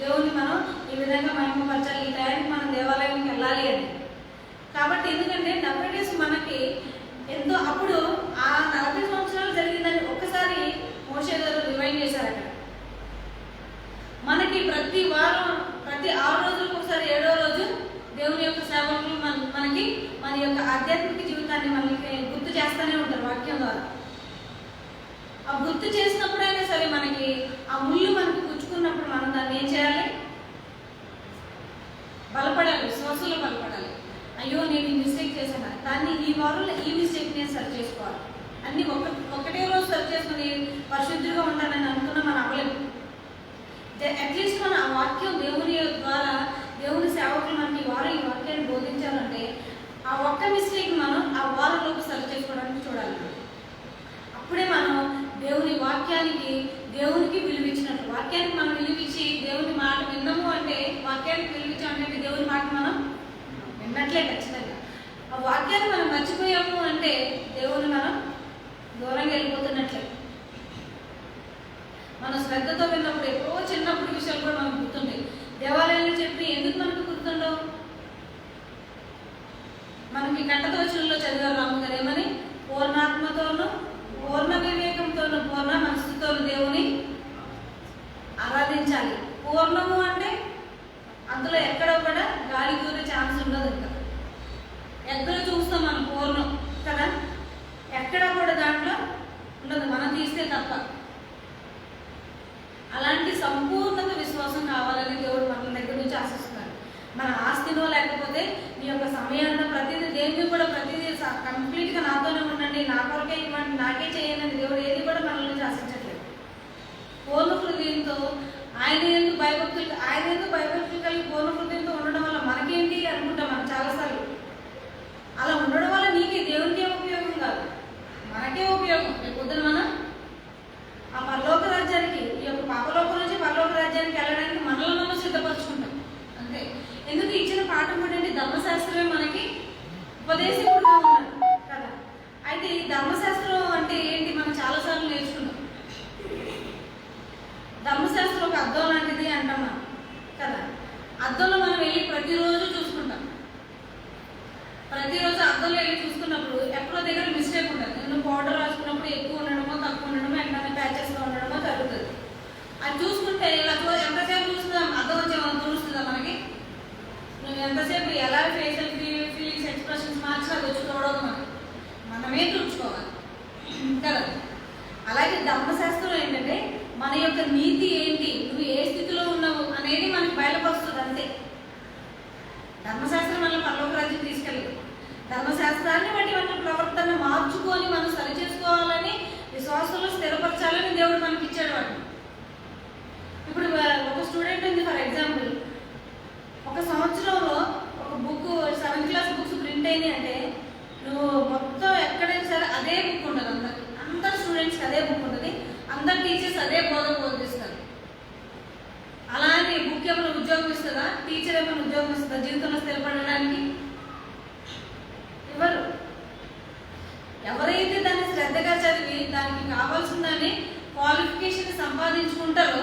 దేవుని మనం ఈ విధంగా మహిమపరచాలి, ఈ టైంకి మనం దేవాలయానికి వెళ్ళాలి అని. కాబట్టి ఎందుకంటే 70 డేస్ మనకి ఎంతో, అప్పుడు ఆ 40 సంవత్సరాలు జరిగిందని ఒక్కసారి మోషే గారు రిమైండ్ చేశారు అక్కడ. మనకి ప్రతి వారం ప్రతి 6 రోజులకు ఒకసారి 7వ రోజు దేవుని యొక్క సేవకులు మనకి మన యొక్క ఆధ్యాత్మిక జీవితాన్ని మనకి గుర్తు చేస్తూనే ఉంటారు వాక్యం ద్వారా. గుర్తు చేసినప్పుడైనా సరే మనకి ఆ ముళ్ళు మనకు గుచ్చుకున్నప్పుడు మనం దాన్ని ఏం చేయాలి? బలపడాలి, విశ్వాసంలో బలపడాలి. అయ్యో నేను ఈ మిస్టేక్ చేశాను, దాన్ని ఈ వారంలో ఈ మిస్టేక్ నేను సరి చేసుకోవాలి. అన్ని ఒకటే రోజు సరి చేసుకుని పరిశుద్ధులుగా ఉంటానని అనుకున్నా మనం అవ్వలేదు. అట్లీస్ట్ మన ఆ వాక్యం దేవుని ద్వారా దేవుని సేవకులు మనకి ఈ వారం ఈ వాక్యాన్ని బోధించాలంటే ఆ ఒక్క మిస్టేక్ మనం ఆ వారంలోకి సరి చేసుకోవడానికి చూడాలి. అప్పుడే మనం దేవుని వాక్యానికి దేవునికి విలువిచ్చినట్టు. వాక్యానికి మనం విలువిచ్చి దేవుని మాట విన్నాము అంటే, వాక్యానికి విలువించామంటే దేవుని మాట మనం విన్నట్లే ఖచ్చితంగా. ఆ వాక్యాన్ని మనం మర్చిపోయాము అంటే దేవుని మనం దూరంగా వెళ్ళిపోతున్నట్లే. మనం శ్రద్ధతో విన్నప్పుడు ఎప్పుడో చిన్నప్పుడు విషయాలు కూడా మనకు గుర్తుంటాయి. దేవాలయాలు చెప్పి ఎందుకు మనకు గుర్తుండవు? మనకి కట్టదోచుల్లో చదివారు రాము గారు ఏమని? పూర్ణాత్మతోనూ పూర్ణ వివేకంతోనూ పూర్ణ మనసుతోనూ దేవుని ఆరాధించాలి. పూర్ణము అంటే అందులో ఎక్కడ కూడా గాలి దూరే ఛాన్స్ ఉండదు. ఇంకా ఎక్కడ చూస్తాం మనం పూర్ణం కదా, ఎక్కడ కూడా దాంట్లో ఉండదు మనం తీస్తే తప్ప. అలాంటి సంపూర్ణత విశ్వాసం కావాలని దేవుడు మన దగ్గర నుంచి ఆశిస్తున్నాడు. మన ఆస్తినో లేకపోతే మీ యొక్క సమయాన్ని ప్రతిదీ దేన్ని కూడా ప్రతిదీ కంప్లీట్గా నాతోనే ఉండండి, నా కొరకే ఇవ్వండి, నాకే చేయండి దేవుడు ఏది కూడా మన నుంచి ఆశించట్లేదు. పూర్ణ హృదయంతో ఆయన ఎందుకు భయభక్తులు కలిగి పూర్ణ హృదయంతో ఉండడం వల్ల మనకేంటి అనుకుంటాం మనం చాలాసార్లు. అలా ఉండడం వల్ల నీకే దేవునికి ఏం ఉపయోగం కాదు, మనకే ఉపయోగం. పొద్దున మనం ఆ పరలోక రాజ్యానికి, ఈ యొక్క పాపలోకం నుంచి పరలోక రాజ్యానికి వెళ్ళడానికి మనల్ని మనం సిద్ధపరచుకుంటాం అంతే. ఎందుకు ఇచ్చిన పాఠం కూడా ఏంటి? ధర్మశాస్త్రమే మనకి ఉపదేశకుడుగా ఉన్నాడు కదా. అయితే ఈ ధర్మశాస్త్రం అంటే ఏంటి? మనం చాలాసార్లు నేర్చుకున్నాం. ధర్మశాస్త్రం ఒక అద్దం లాంటిది అంటాం మనం కదా. అద్దంలో మనం వెళ్ళి ప్రతిరోజు చూసుకుంటాం. ప్రతిరోజు అద్దంలో వెళ్ళి చూసుకున్నప్పుడు ఎక్కడో దగ్గర మిస్టేక్ ఉంటుంది. నేను పౌడర్ రాసుకున్నప్పుడు ఎక్కువ ఉండడమో తక్కువ ఉండడమో వెంటనే ప్యాచెస్గా ఉండడమో జరుగుతుంది. అది చూసుకుంటే ఇలా ఎంతసేపు చూస్తుందాం అద్దం వచ్చే మనం చూస్తుందా మనకి? నువ్వు ఎంతసేపు ఎలా ఫేషియల్ ఫీలింగ్స్ ఎక్స్ప్రెషన్స్ మార్చినా అది వచ్చి చూడదు మనమే చూసుకోవాలి కదా. అలాగే ధర్మశాస్త్రం ఏంటంటే మన యొక్క నీతి ఏంటి, నువ్వు ఏ స్థితిలో ఉన్నావు అనేది మనకి బయలుపరుస్తుంది అంతే. ధర్మశాస్త్రం మనల్ని పరలోక రాజ్యం తీసుకెళ్ళదు. ధర్మశాస్త్రాన్ని బట్టి మన ప్రవర్తన మార్చుకొని మనం సరి చేసుకోవాలని, విశ్వాసంలో స్థిరపరచాలని దేవుడు మనకి ఇచ్చాడు వాటిని. ఇప్పుడు ఒక స్టూడెంట్ ఉంది, ఫర్ ఎగ్జాంపుల్ ఒక సంవత్సరంలో ఒక book 7th class books print అయింది అంటే నువ్వు మొత్తం ఎక్కడైనా సరే అదే బుక్ ఉండదు. అందరు స్టూడెంట్స్కి అదే బుక్ ఉంటుంది, అందరు టీచర్స్ అదే బోధిస్తారు. అలానే బుక్ ఏమైనా ఉద్యోగం ఇస్తుందా? టీచర్ ఏమైనా ఉద్యోగం ఇస్తుందా జీవితంలో స్థిరపడడానికి? ఎవరు? ఎవరైతే దాన్ని శ్రద్ధగా చదివి దానికి కావాల్సిందని క్వాలిఫికేషన్ సంపాదించుకుంటారో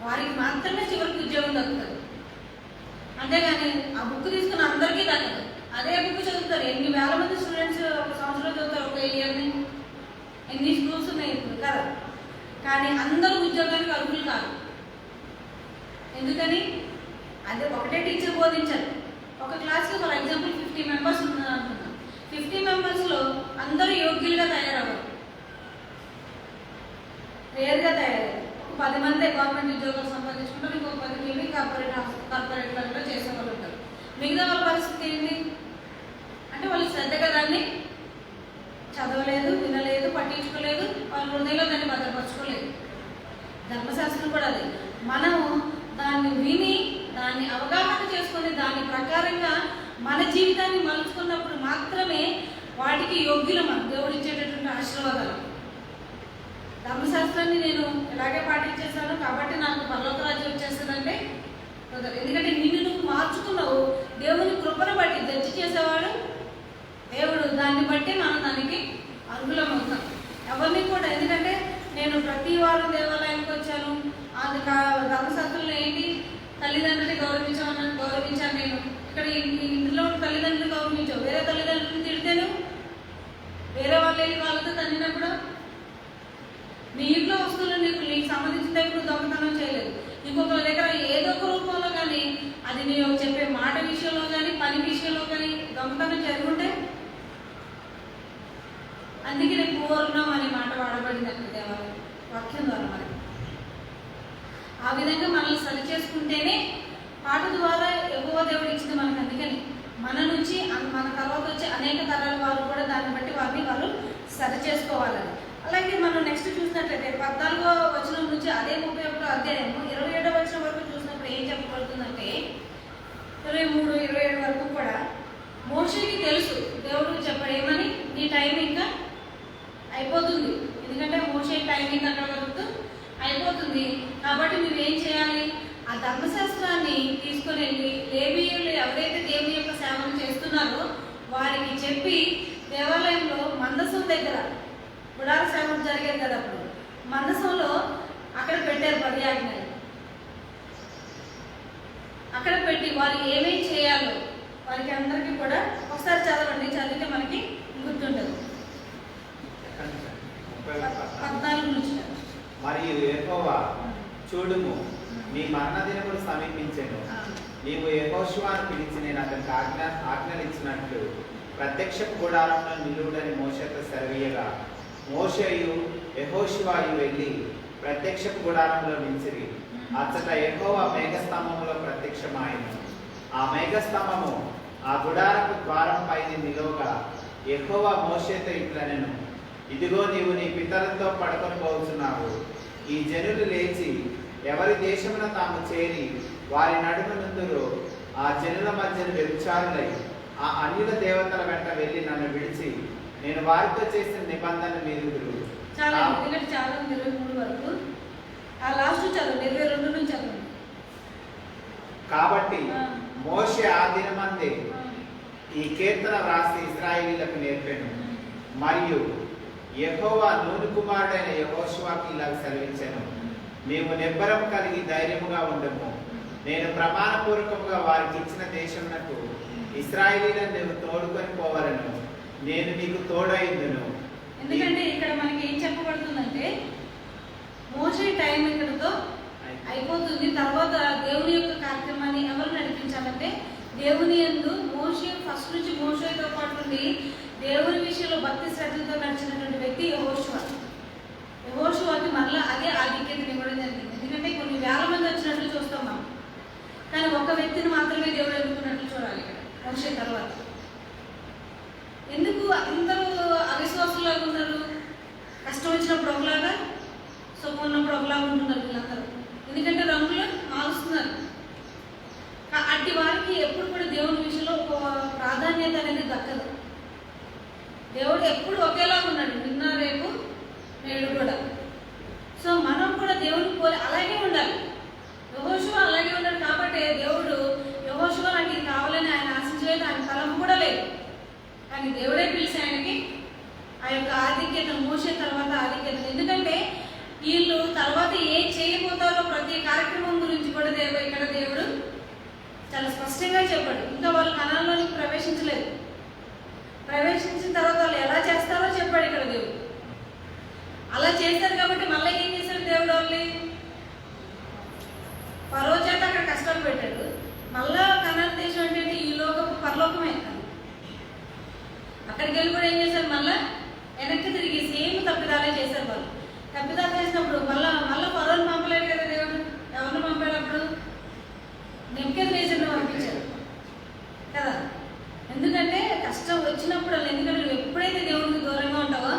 వారికి మాత్రమే చివరికి ఉద్యోగం దక్కుతుంది. అంతేగాని ఆ బుక్ తీసుకుని అందరికీ దక్కదు. అదే బుక్ చదువుతారు. ఎన్ని వేల మంది స్టూడెంట్స్ ఒక సంవత్సరం చదువుతారు, ఒక ఇయర్ని. ఎన్ని స్కూల్స్ ఉన్నాయి ఇప్పుడు కదా. కానీ అందరూ ఉద్యోగానికి అర్హులు కాదు. ఎందుకని? అదే ఒకటే టీచర్ బోధించారు. ఒక క్లాస్కి ఫర్ ఎగ్జాంపుల్ 50 మెంబర్స్ ఉన్నారు అనుకున్నాం. 50 మెంబర్స్లో అందరూ యోగ్యులుగా తయారవ్వరు, రేర్గా తయారయ్యారు. ఒక 10 మంది గవర్నమెంట్ ఉద్యోగాలు సంపాదించుకుంటారు, ఇంకొక 10 మంది కార్పొరేట్లలో చేసేవాళ్ళు ఉంటారు. మిగతా వాళ్ళ పరిస్థితి ఏంటి అంటే వాళ్ళు శ్రద్ధగా దాన్ని చదవలేదు, వినలేదు, పట్టించుకోలేదు, వాళ్ళ హృదయంలో దాన్ని భద్రపరచుకోలేదు. ధర్మశాస్త్రం కూడా అదే. మనము దాన్ని విని దాన్ని అవగాహన చేసుకొని దాని ప్రకారంగా మన జీవితాన్ని మలుచుకున్నప్పుడు మాత్రమే వాటికి యోగ్యులు మనం దేవుడు ఇచ్చేటటువంటి ఆశీర్వాదాలు. ధర్మశాస్త్రాన్ని నేను ఇలాగే పాటించేశాను కాబట్టి నాకు పరలోక రాజ్యం వచ్చేస్తుందంటే ఎందుకంటే నిన్ను నువ్వు మార్చుకున్నావు. దేవుని కృపను బట్టి జడ్జి చేసేవాడు దేవుడు. దాన్ని బట్టి మనం దానికి అర్హులం అవుతాం. ఎవరిని కూడా ఎందుకంటే నేను ప్రతి వారం దేవాలయానికి వచ్చాను, అది ధర్మశాస్త్రంలో ఏంటి తల్లిదండ్రులు గౌరవించాను నేను. ఇక్కడ ఇంట్లో తల్లిదండ్రులు గౌరవించావు, వేరే తల్లిదండ్రులను తిడితేను వేరే వాళ్ళు వెళ్ళి వాళ్ళతో తన్నినప్పుడు నీ ఇంట్లో వస్తువులు నీకు సంబంధించిన దగ్గర నువ్వు దొంగతనం చేయలేదు. ఇంకొకరి దగ్గర ఏదో ఒక రూపంలో కానీ అది నీవు చెప్పే మాట విషయంలో కానీ పని విషయంలో కానీ దొంగతనం జరుగుంటే అందుకే నేను పూర్ణం అనే మాట వాడబడింది అక్కడ దేవాలయం. వాక్యం ద్వారా మనకి. ఆ విధంగా మనల్ని సరి చేసుకుంటేనే పాట ద్వారా యెహోవా దేవుడు ఇచ్చింది మనకు. అందుకని మన నుంచి మన తర్వాత వచ్చే అనేక తరాల వారు కూడా దాన్ని బట్టి వారిని వాళ్ళు సరి చేసుకోవాలని. అలాగే మనం నెక్స్ట్ చూసినట్లయితే 14వ వచనం నుంచి అదే 31వ అధ్యాయము 27వ వచనం వరకు చూసినప్పుడు ఏం చెప్పబడుతుందంటే 23, 27 వరకు కూడా మోషేకి తెలుసు, దేవుడు చెప్పాడు ఏమని, నీ టైం ఇంకా అయిపోతుంది. ఎందుకంటే మోషే టైమింగ్ అక్కడ వరకు అయిపోతుంది. కాబట్టి నువ్వేం చేయాలి, ఆ ధర్మశాస్త్రాన్ని తీసుకొని వెళ్ళి లేవీయులు ఎవరైతే దేవుని యొక్క సేవను చేస్తున్నారో వారికి చెప్పి దేవాలయంలో మందసం దగ్గర గుడార సేవ జరిగేది కదా, అప్పుడు మందసంలో అక్కడ పెట్టారు 10 ఆజ్ఞలు. అక్కడ పెట్టి వారు ఏమేమి చేయాలో వారికి అందరికీ కూడా ఒకసారి చదవండి, చదివితే మనకి గుర్తుండదు. 14 నుంచి. మరియు యెహోవా చూడుము, నీ మరణ దినములు సమీపించెను. నీవు యెహోషువను పిలిచి నేను అతనికి ఆజ్ఞలు ఇచ్చినట్లు ప్రత్యక్షపు గుడారంలో నిలువుడని మోషేతో సెలవీయగా మోషేయు యెహోషువయు వెళ్ళి ప్రత్యక్షపు గుడారంలో నిలిచిరి. అచ్చట యెహోవా మేఘస్తంభములో ప్రత్యక్షమాయెను. ఆ మేఘస్తంభము ఆ గుడారపు ద్వారం పైన నిలువగా యెహోవా మోషేతో ఇట్లనెను, ఇదిగో నీవు నీ పితరులతో పడుకొని పోతున్నావు. ఈ జనులు లేచి ఎవరి దేశమున తాము చేరి వారి నడుమ నుందురు ఆ జనుల మధ్యన వ్యభిచారులై ఆ అన్యుల దేవతల వెంట వెళ్ళి నన్ను విడిచి నేను వారితో చేసిన నిబంధన మీరుదురు. చాలా 23 వరకు. ఆ లాస్ట్ చదవండి, 22 నుంచి చదవండి. కాబట్టి మోషే ఆ దినమందే ఈ కీర్తన వ్రాసి ఇశ్రాయేలీయులకు నేర్పెను. మరియు యెహోవా నూను కుమారుడైన యెహోషువకి ఇలా సెలవించెను, నీవు నిబ్బరం కలిగి ధైర్యముగా ఉండము. నేను ప్రమాణపూర్వకముగా వారికి ఇచ్చిన దేశమునకు ఇశ్రాయేలీయులను నువ్వు తోడుకొని పోవలను. నేను నీకు తోడైందును. ఎందుకంటే ఇక్కడ మనకి ఏం చెప్పబడుతుందంటే మోషే టైం ఇక్కడతో అయిపోతుంది. తర్వాత దేవుని యొక్క కార్యక్రమాన్ని ఎవరు నడిపించాలంటే దేవుని యందు మోషే ఫస్ట్ నుంచి మోషేతో పాటు ఉండి దేవుని విషయంలో భక్తి శ్రద్ధలతో నడిచినటువంటి వ్యక్తి యెహోషువ. యెహోషువకి మరలా అదే ఆధిక్యతని ఇవ్వడం జరిగింది. ఎందుకంటే కొన్ని వేల మంది వచ్చినట్లు చూస్తాం మనం, కానీ ఒక్క వ్యక్తిని మాత్రమే దేవుడు ఎన్నుకున్నట్లు చూడాలి ఇక్కడ మోషే తర్వాత. ఎందుకు అందరూ అవిశ్వాసులాగా ఉన్నారు? కష్టం వచ్చినప్పుడు ఒకలాగా, సుఖం ఉన్నప్పుడు ఒకలాగా ఉంటున్నారు వీళ్ళందరూ. ఎందుకంటే రంగులు మారుస్తున్నారు. అట్టి వారికి ఎప్పుడు కూడా దేవుని విషయంలో ఒక ప్రాధాన్యత అనేది దక్కదు. దేవుడు ఎప్పుడు ఒకేలాగా ఉన్నాడు, నిన్న రేపు నేడు కూడా. సో మనం కూడా దేవుని పోలి అలాగే ఉండాలి. యెహోషువ అలాగే ఉన్నాడు కాబట్టి దేవుడు యెహోషువ నాకు ఇది కావాలని ఆయన ఆశించలేదు, ఆయన తలంపు కూడా లేదు. కానీ దేవుడే పిలిచి ఆయనకి ఆ యొక్క ఆధిక్యత, మోసే తర్వాత ఆధిక్యత. ఎందుకంటే వీళ్ళు తర్వాత ఏం చేయబోతారో ప్రతి కార్యక్రమం గురించి కూడా ఇక్కడ దేవుడు చాలా స్పష్టంగా చెప్పాడు. ఇంకా వాళ్ళు కణాల్లోనికి ప్రవేశించలేదు. ప్రవేశించిన తర్వాత వాళ్ళు ఎలా చేస్తారో చెప్పాడు ఇక్కడ దేవుడు. అలా చేశారు కాబట్టి మళ్ళీ ఏం చేశాడు దేవుడు? వాళ్ళని ఫరో చేత అక్కడ కష్టాలు పెట్టాడు. మళ్ళా కనాన్ దేశం అంటే ఈ లోకపు పరలోకమే. అక్కడికి వెళ్ళి కూడా ఏం చేశారు? మళ్ళా వెనక్కి తిరిగి సేమ్ తప్పిదాలే చేశారు వాళ్ళు. తప్పిదాలు చేసినప్పుడు మళ్ళా ఫరోని పంపలేదు కదా దేవుడు. ఎవరిని పంపాడు అప్పుడు? నెబుకద్నెజరుని పంపించారు కదా. ఎందుకంటే కష్టం వచ్చినప్పుడు వాళ్ళు, ఎందుకంటే నువ్వు ఎప్పుడైతే దేవుడికి దూరంగా ఉంటావో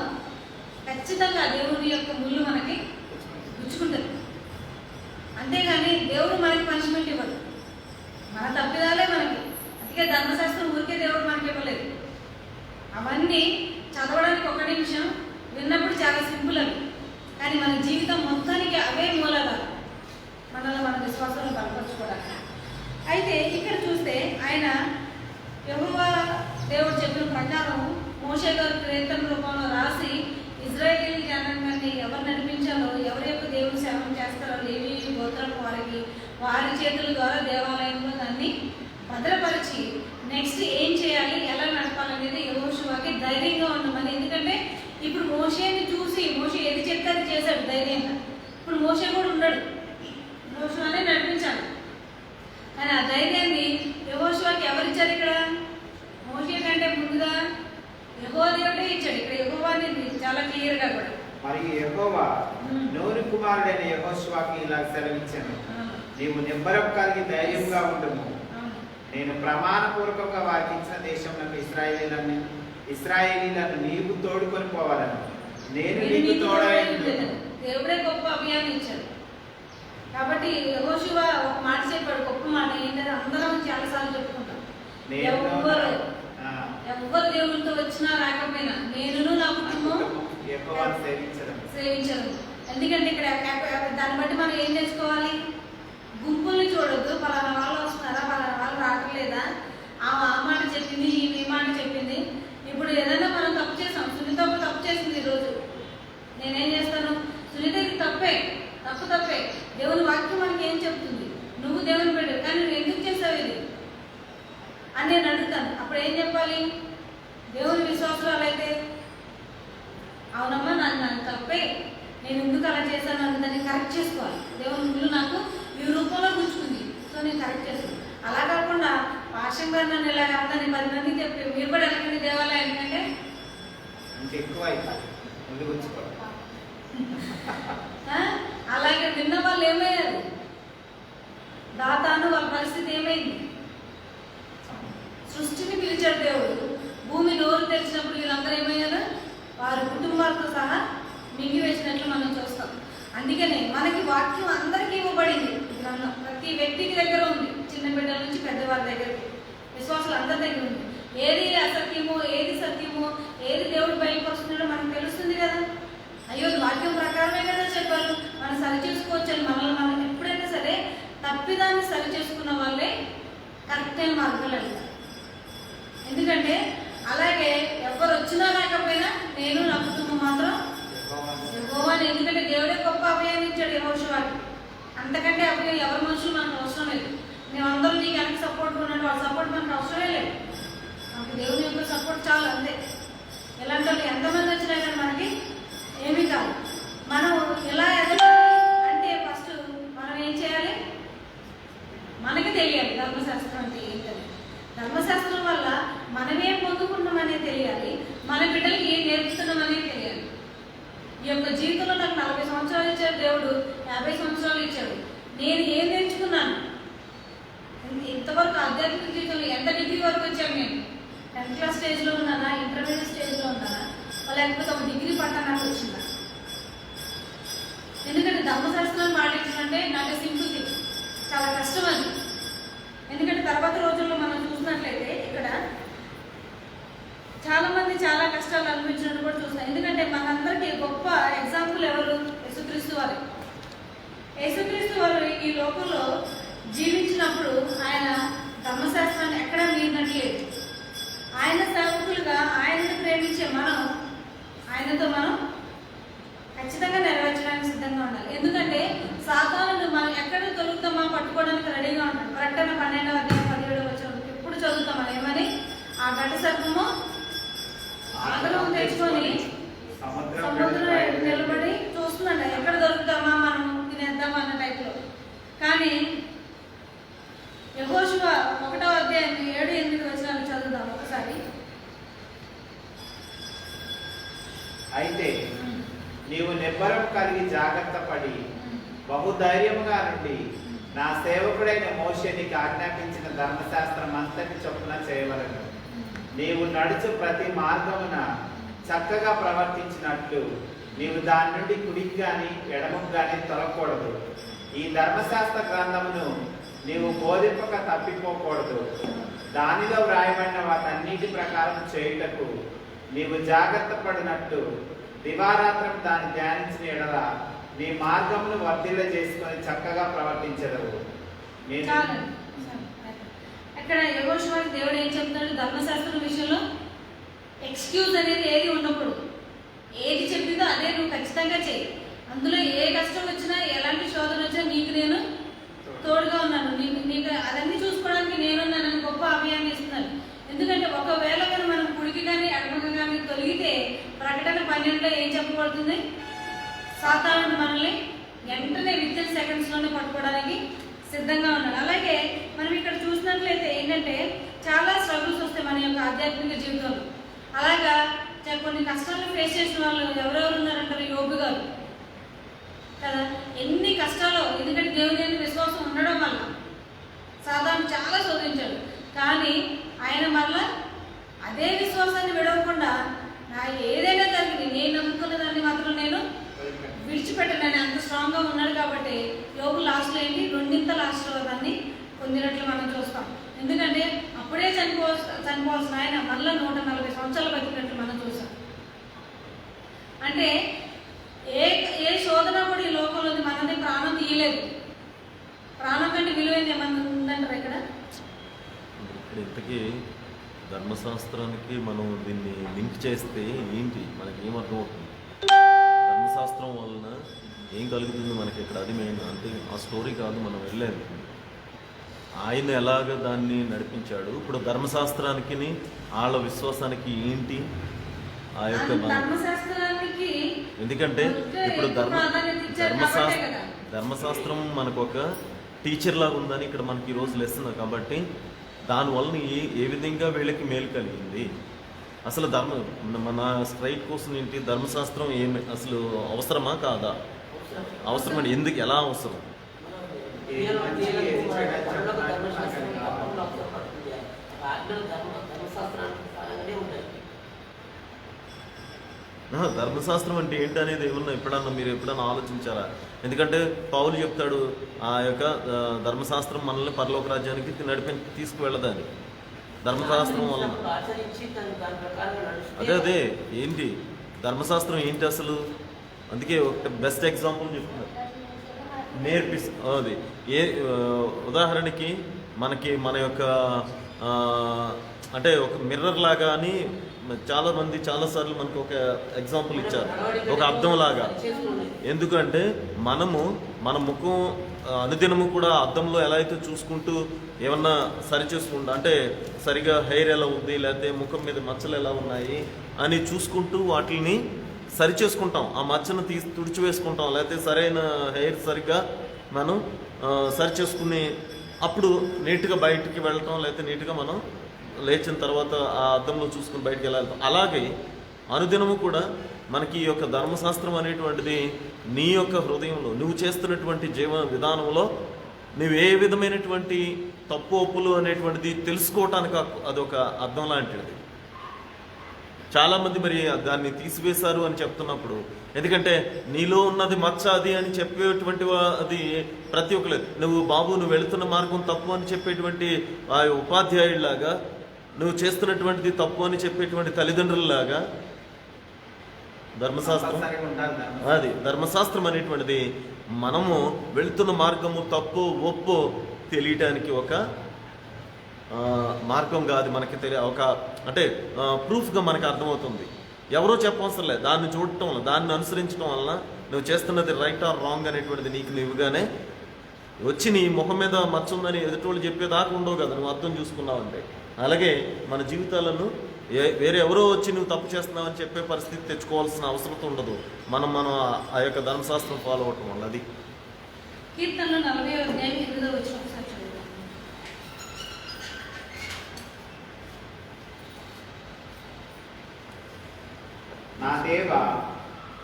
ఖచ్చితంగా దేవుడి యొక్క ముళ్ళు మనకి గుచ్చుకుంటుంది. అంతేగాని దేవుడు మనకి పనిష్మెంట్ ఇవ్వడు, మన తప్పిదాలే మనకి. అందుకే ధర్మశాస్త్రం ఊరికే దేవుడు మనకి ఇవ్వలేదు. అవన్నీ చదవడానికి 1 నిమిషం, విన్నప్పుడు చాలా సింపుల్ అవి, కానీ మన జీవితం మొత్తానికి అవే మూలాలు మనల్ని మన విశ్వాసాలను బలపరచుకోవడానికి. అయితే ఇక్కడ చూస్తే ఆయన యెహోవా దేవుడు చెప్పిన ప్రకారం మోషే గారు కీర్తన రూపంలో రాసి ఇశ్రాయేలు జనాంగాన్ని ఎవరు నడిపించాలో, ఎవరి యొక్క దేవుని సేవను చేస్తారో లేవీ గోత్రం వారికి వారి చేతుల ద్వారా దేవాలయంలో దాన్ని భద్రపరిచి నెక్స్ట్ ఏం చేయాలి, ఎలా నడపాలనేది యెహోషువకి ధైర్యంగా ఉండమని. ఎందుకంటే ఇప్పుడు మోషేని చూసి మోషే ఏది చెప్తే అది చేశాడు ధైర్యంగా. ఇప్పుడు మోషే కూడా ఉన్నాడు, యెహోషువనే నడిపించాడు. కానీ ఆ ధైర్యాన్ని యెహోషువకి ఎవరిచ్చారు? ఇక్కడ మోషే కంటే ముందుగా యెహోవా దేవుడే ఇచ్చాడు. ఇక్కడ యెహోవా అనేది చాలా క్లియర్గా కూడా. మరి యెహోవా నూని కుమారుడైన యెహోషువకు ఇలా సెలవిచ్చాను, నీవు నిబ్బరం కలిగి ధైర్యంగా ఉండుము. నేను ప్రమాణపూర్వకంగా వారికి ఇచ్చిన దేశంలో ఇశ్రాయేలీలను నీవు తోడుకొని పోవాలను. నేను నీకు తోడై ఉండును. దేవుడే గొప్ప అభియాన్ని ఇచ్చాడు కాబట్టి యెహోషువ ఒక మాట చెప్పాడు, గొప్ప మాట ఏంటంటే అందరం చాలాసార్లు చెప్పుకుంటాం, ఎవరు దేవుడితో వచ్చినా రాకపోయినా నేను నా కుటుంబం సేవించడం. ఎందుకంటే ఇక్కడ దాన్ని బట్టి మనం ఏం చేసుకోవాలి, గుంపుల్ని చూడొద్దు. పలానా వాళ్ళు వస్తున్నారా, పలానా వాళ్ళు రావట్లేదా, ఆ మాట చెప్పింది, ఈ మాట చెప్పింది. ఇప్పుడు ఏదైనా మనం తప్పు చేసాం, సునీత తప్పు చేసింది ఈరోజు, నేనేం చేస్తాను, సునీతకి తప్పే దేవుని వాక్యం మనకి ఏం చెప్తుంది, నువ్వు దేవుని పెట్టావు కానీ నువ్వు ఎందుకు చేసావు ఇది అని నేను అడుగుతాను. అప్పుడు ఏం చెప్పాలి, దేవుని విశ్వాసాలు అయితే అవునమ్మా నాకు తప్పే, నేను ఎందుకు అలా చేశాను అని దాన్ని కరెక్ట్ చేసుకోవాలి. దేవుని ముందు నాకు ఈ రూపంలో గుంచుకుంది, సో నేను కరెక్ట్ చేస్తాను. అలా కాకుండా భాషంగా నన్ను ఇలాగ అందని 10 మందికి చెప్పి మీరు కూడా ఎలాగండి దేవాలయం ఎందుకంటే అలాగే విన్న వాళ్ళు ఏమయ్యారు, దాతాను వాళ్ళ పరిస్థితి ఏమైంది. సృష్టిని పిలిచాడు దేవుడు, భూమి నోరు తెరిచినప్పుడు వీళ్ళందరూ ఏమయ్యారు, వారి కుటుంబాలతో సహా మింగివేసినట్లు మనం చూస్తాం. అందుకనే మనకి వాక్యం అందరికీ ఇవ్వబడింది, గ్రంథం ప్రతి వ్యక్తికి దగ్గర ఉంది, చిన్న బిడ్డల నుంచి పెద్దవారి దగ్గరికి, విశ్వాసాలు అందరి దగ్గర ఉంది. ఏది అసత్యమో ఏది సత్యమో ఏది దేవుడు బయలుపరుస్తున్నాడో మనకు తెలుస్తుంది కదా. అయ్యో వాక్యం ప్రకారమే కదా చెప్పారు, మనం సరి చేసుకోవచ్చని మనం ఎప్పుడైనా సరే తప్పిదాన్ని సరి చేసుకున్న వాళ్ళే కరెక్ట్ అయిన మార్గాలు వెళ్తారు. ఎందుకంటే అలాగే ఎవరు వచ్చినా రాకపోయినా నేను నా కుటుంబం మాత్రం యెహోవాని, ఎందుకంటే దేవుడే గొప్ప అభయాన్ని ఇచ్చాడు యెహోషువకి. అంతకంటే అభయం ఎవరి మనుషులు మనకు అవసరం లేదు. మేమందరూ నీకు వెనక్కి సపోర్ట్ ఉన్నట్టు వాళ్ళ సపోర్ట్ మనకు అవసరమే లేదు, మనకు దేవుని యొక్క సపోర్ట్ చాలు అంతే. ఇలాంటి వాళ్ళు ఎంతమంది వచ్చినా కానీ మనకి ఏమీ కాదు. మనం ఎలా ఎదగాలి అంటే ఫస్ట్ మనం ఏం చేయాలి, మనకి తెలియాలి ధర్మశాస్త్రం అంటే ఏంటని. ధర్మశాస్త్రం వల్ల మనమేం పొందుకుంటామనేది తెలియాలి, మన బిడ్డలకి ఏం నేర్పుతున్నామనేది తెలియాలి. ఈ యొక్క జీవితంలో నాకు 40 సంవత్సరాలు ఇచ్చాడు దేవుడు, 50 సంవత్సరాలు ఇచ్చాడు. నేను ఏం నేర్చుకున్నాను ఇంతవరకు ఆధ్యాత్మిక జీవితంలో, ఎంత డిగ్రీ వరకు వచ్చాను నేను, 10th క్లాస్ స్టేజ్లో ఉన్నానా, ఇంటర్మీడియట్ స్టేజ్లో ఉన్నానా, లేకపోతే ఒక డిగ్రీ పట్టాను నాకు వచ్చిందా. ఎందుకంటే ధర్మశాస్త్రాన్ని పాటించాలంటే నాకు సింపుల్ థింగ్, చాలా కష్టం అది. ఎందుకంటే తర్వాత రోజుల్లో మనం చూసినట్లయితే ఇక్కడ చాలా మంది చాలా కష్టాలు అనుభవించినట్టు కూడా చూస్తాం. ఎందుకంటే మనందరికీ గొప్ప ఎగ్జాంపుల్ ఎవరు, యేసుక్రీస్తు వారు. యేసుక్రీస్తు వారు ఈ లోకంలో జీవించినప్పుడు ఆయన ధర్మశాస్త్రాన్ని ఎక్కడా మీరినట్లేదు. ఆయన సేవకులుగా ఆయనను ప్రేమించే మనం ఆయనతో మనం ఖచ్చితంగా నెరవేర్చడానికి సిద్ధంగా ఉండాలి. ఎందుకంటే సాతానుడు మనం ఎక్కడ దొరుకుతామా పట్టుకోవడానికి రెడీగా ఉంటాడు. ప్రకటన 12:17 ఎప్పుడు చదువుతామా ఏమని, ఆ ఘట సర్పము ఆగ్రహం తెచ్చుకొని సముద్రం నిలబడి చూస్తుందంట, ఎక్కడ దొరుకుతామా మనం తినేద్దామా అన్న టైప్లో. కానీ యెహోషువ 1వ అధ్యాయం 7-8 చదువుదాం ఒకసారి. అయితే నీవు నిబ్బరం కలిగి జాగ్రత్త పడి బహుధైర్యముగా నుండి నా సేవకుడైన మోషే నీకు ఆజ్ఞాపించిన ధర్మశాస్త్రం అంతటి చొప్పున చేయవలను. నీవు నడుచు ప్రతి మార్గమున చక్కగా ప్రవర్తించినట్లు నీవు దాని నుండి కుడికి కానీ ఎడమకు కానీ తొలగకూడదు. ఈ ధర్మశాస్త్ర గ్రంథమును నీవు బోధింపక తప్పిపోకూడదు. దానిలో వ్రాయబడిన వాటన్నిటి ప్రకారం చేయుటకు నీవు జాగ్రత్త పడినట్టు దివారాత్రం దాన్ని ధ్యానించిన ఎడల నీ మార్గమును వర్ధిల్ల చేసుకొని చక్కగా ప్రవర్తించదవు. అక్కడ యెహోషువకి దేవుడు ఏం చెప్తున్నాడు, ధర్మశాస్త్రం విషయంలో ఎక్స్క్యూజ్ అనేది ఏది ఉండకూడదు. ఏది చెప్పిందో అదే నువ్వు ఖచ్చితంగా చెయ్యి. అందులో ఏ కష్టం వచ్చినా ఎలాంటి శోధన వచ్చినా నీకు నేను తోడుగా ఉన్నాను, నీకు అదన్నీ చూసుకోవడానికి నేనున్నానని గొప్ప అభయాన్ని ఇస్తున్నాను. ఎందుకంటే ఒకవేళ కానీ మనం కుడికి కానీ ఎడమకి కానీ తొలగితే ప్రకటన 12లో ఏం చెప్పబడుతుంది, సాతానుడు మనల్ని వెంటనే వితిన్ సెకండ్స్లోనే పట్టుకోవడానికి సిద్ధంగా ఉన్నాడు. అలాగే మనం ఇక్కడ చూసినట్లయితే ఏంటంటే చాలా స్ట్రగుల్స్ వస్తాయి మన యొక్క ఆధ్యాత్మిక జీవితంలో. అలాగా కొన్ని కష్టాలను ఫేస్ చేసిన వాళ్ళు ఎవరెవరు ఉన్నారంటారు, యోబు గారు. కదా. ఎన్ని కష్టాలు, ఎందుకంటే దేవుని మీద విశ్వాసం ఉండడం వల్ల సాతాను చాలా శోధించాడు. కానీ ఆయన మళ్ళా అదే విశ్వాసాన్ని విడవకుండా నా ఏదైనా జరిగింది నేను నమ్ముకున్న దాన్ని మాత్రం నేను విడిచిపెట్టనని అంత స్ట్రాంగ్గా ఉన్నాడు. కాబట్టి యోగు లాస్ట్లో ఏంటి 2 ఆశీర్వాదాన్ని పొందినట్లు మనం చూస్తాం. ఎందుకంటే అప్పుడే చనిపోవాల్సిన ఆయన మళ్ళీ 140 సంవత్సరాలు బతికినట్లు మనం చూసాం. అంటే ఏ శోధన కూడా ఈ లోకంలో మనది ప్రాణం తీయలేదు. ప్రాణం కంటే విలువైంది ఏమన్నా ఉందంటారు ఇక్కడ? ఇంతకీ ధర్మశాస్త్రానికి మనం దీన్ని లింక్ చేస్తే ఏంటి, మనకి ఏమర్థమవుతుంది? ధర్మశాస్త్రం వలన ఏం కలుగుతుంది మనకి ఇక్కడ, అది మెయిన్. అంటే ఆ స్టోరీ కాదు మనం వెళ్ళేది. ఆయన ఎలాగ దాన్ని నడిపించాడు, ఇప్పుడు ధర్మశాస్త్రానికి వాళ్ళ విశ్వాసానికి ఏంటి ఆ యొక్క ధర్మశాస్త్రానికి. ఎందుకంటే ఇప్పుడు ధర్మశాస్త్రం మనకు ఒక టీచర్ లాగా ఉందని ఇక్కడ మనకి ఈరోజు లెసన్. కాబట్టి దానివల్ల ఏ విధంగా వీళ్ళకి మేలు కలిగింది, అసలు మన స్ట్రైట్ కోసం ఏంటి, ధర్మశాస్త్రం ఏమి అసలు అవసరమా కాదా, అవసరమని ఎందుకు, ఎలా అవసరం? ధర్మశాస్త్రం అంటే ఏంటి అనేది ఏమన్నా మీరు ఎప్పుడన్నా ఆలోచించారా? ఎందుకంటే పౌలు చెప్తాడు ఆ యొక్క ధర్మశాస్త్రం మనల్ని పరలోక రాజ్యానికి తీసుకువెళ్ళదని. ధర్మశాస్త్రం వలన అదే ఏంటి ధర్మశాస్త్రం ఏంటి అసలు? అందుకే ఒక బెస్ట్ ఎగ్జాంపుల్ చెప్తున్నారు, అది ఉదాహరణకి మనకి మన యొక్క అంటే ఒక మిర్రర్ లాగా అని చాలామంది చాలాసార్లు మనకు ఒక ఎగ్జాంపుల్ ఇచ్చారు, ఒక అద్దం లాగా. ఎందుకంటే మన ముఖం అనుదినము కూడా అద్దంలో ఎలా అయితే చూసుకుంటూ ఏమన్నా సరి చేసుకుంటా, అంటే సరిగా హెయిర్ ఎలా ఉంది, లేకపోతే ముఖం మీద మచ్చలు ఎలా ఉన్నాయి అని చూసుకుంటూ వాటిని సరి చేసుకుంటాం. ఆ మచ్చను తుడిచివేసుకుంటాం, లేకపోతే సరైన హెయిర్ సరిగ్గా మనం సరి చేసుకుని అప్పుడు నీట్గా బయటికి వెళ్ళటం, లేకపోతే నీట్గా మనం లేచిన తర్వాత ఆ అద్దంలో చూసుకుని బయటికి వెళ్ళాలి. అలాగే అనుదినము కూడా మనకి ఈ యొక్క ధర్మశాస్త్రం అనేటువంటిది నీ యొక్క హృదయంలో నువ్వు చేస్తున్నటువంటి జీవన విధానంలో నువ్వు ఏ విధమైనటువంటి తప్పు ఒప్పులు అనేటువంటిది తెలుసుకోవటానికి అదొక అద్దం లాంటిది. చాలామంది మరి దాన్ని తీసివేశారు అని చెప్తున్నప్పుడు, ఎందుకంటే నీలో ఉన్నది మచ్చ అది అని చెప్పేటువంటి అది ప్రతి ఒక్కలేదు. నువ్వు వెళుతున్న మార్గం తప్పు అని చెప్పేటువంటి ఆ ఉపాధ్యాయుడిలాగా, నువ్వు చేస్తున్నటువంటిది తప్పు అని చెప్పేటువంటి తల్లిదండ్రులలాగా ధర్మశాస్త్రం అనేటువంటిది మనము వెళుతున్న మార్గము తప్పు ఒప్పు తెలియటానికి ఒక మార్గం కాదు, మనకి ఒక అంటే ప్రూఫ్గా మనకు అర్థమవుతుంది. ఎవరో చెప్పవసరం లేదు, దాన్ని చూడటం వల్ల, దాన్ని అనుసరించడం వలన నువ్వు చేస్తున్నది రైట్ ఆర్ రాంగ్ అనేటువంటిది నీకు నువ్వుగానే వచ్చి నీ ముఖం మీద మచ్చ ఉందని ఎదుటోళ్ళు చెప్పేదాకా ఉండవు కదా, నువ్వు అర్థం చూసుకున్నావంటే. అలాగే మన జీవితాలను వేరే ఎవరో వచ్చి నువ్వు తప్పు చేస్తున్నావని చెప్పే పరిస్థితి తెచ్చుకోవాల్సిన అవసరం ఉండదు, మనం ఆ యొక్క ధర్మశాస్త్రం ఫాలో అవటం వల్ల. అది కీర్తనలు 40:8 నా దేవా,